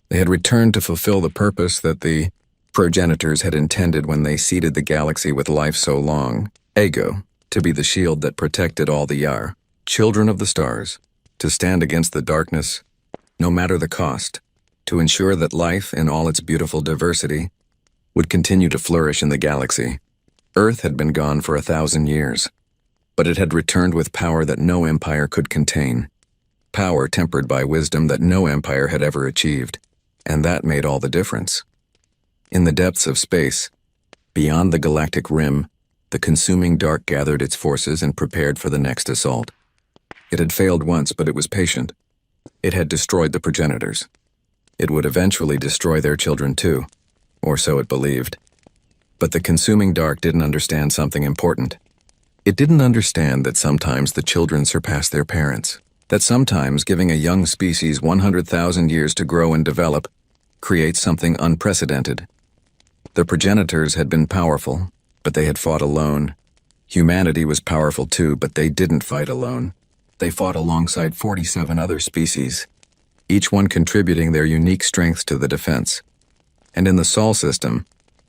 They had returned to fulfill the purpose that the progenitors had intended when they seeded the galaxy with life so long. Ego, to be the shield that protected all the Yar, children of the stars, to stand against the darkness, no matter the cost, to ensure that life, in all its beautiful diversity, would continue to flourish in the galaxy. Earth had been gone for 1,000 years. But it had returned with power that no empire could contain. Power tempered by wisdom that no empire had ever achieved. And that made all the difference. In the depths of space, beyond the galactic rim, the consuming dark gathered its forces and prepared for the next assault. It had failed once, but it was patient. It had destroyed the progenitors. It would eventually destroy their children too, or so it believed. But the consuming dark didn't understand something important. It didn't understand that sometimes the children surpass their parents, that sometimes giving a young species 100,000 years to grow and develop creates something unprecedented. The progenitors had been powerful, but they had fought alone. Humanity was powerful too, but they didn't fight alone. They fought alongside 47 other species, each one contributing their unique strengths to the defense. And in the Sol system,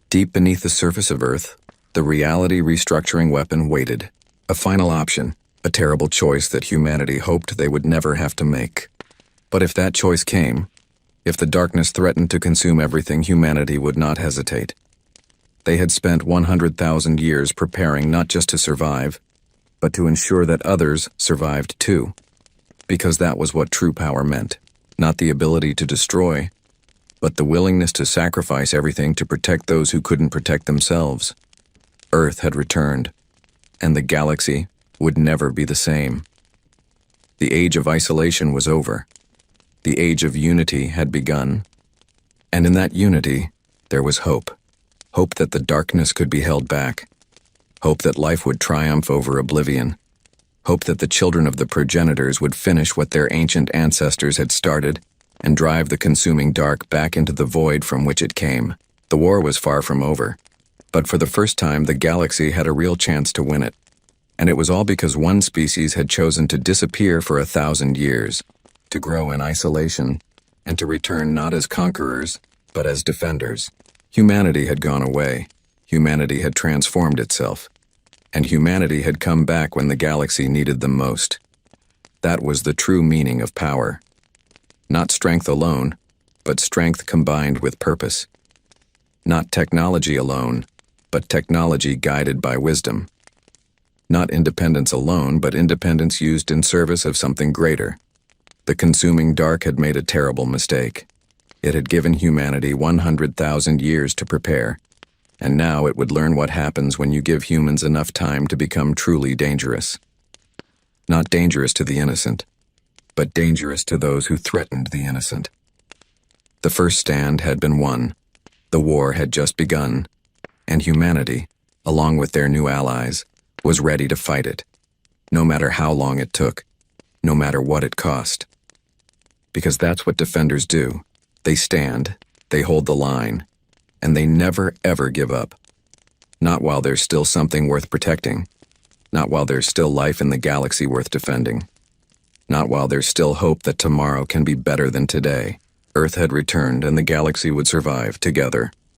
deep beneath the surface of Earth, the reality restructuring weapon waited. A final option, a terrible choice that humanity hoped they would never have to make. But if that choice came, if the darkness threatened to consume everything, humanity would not hesitate. They had spent 100,000 years preparing not just to survive, but to ensure that others survived too. Because that was what true power meant. Not the ability to destroy, but the willingness to sacrifice everything to protect those who couldn't protect themselves. Earth had returned, and the galaxy would never be the same. The age of isolation was over. The age of unity had begun. And in that unity, there was hope. Hope that the darkness could be held back. Hope that life would triumph over oblivion. Hope that the children of the progenitors would finish what their ancient ancestors had started and drive the consuming dark back into the void from which it came. The war was far from over, but for the first time the galaxy had a real chance to win it. And it was all because one species had chosen to disappear for 1,000 years, to grow in isolation, and to return not as conquerors, but as defenders. Humanity had gone away. Humanity had transformed itself. And humanity had come back when the galaxy needed them most. That was the true meaning of power. Not strength alone, but strength combined with purpose. Not technology alone, but technology guided by wisdom. Not independence alone, but independence used in service of something greater. The consuming dark had made a terrible mistake. It had given humanity 100,000 years to prepare. And now it would learn what happens when you give humans enough time to become truly dangerous. Not dangerous to the innocent, but dangerous to those who threatened the innocent. The first stand had been won. The war had just begun, and humanity, along with their new allies, was ready to fight it, no matter how long it took, no matter what it cost. Because that's what defenders do. They stand, they hold the line, and they never ever give up. Not while there's still something worth protecting. Not while there's still life in the galaxy worth defending. Not while there's still hope that tomorrow can be better than today. Earth had returned and the galaxy would survive together.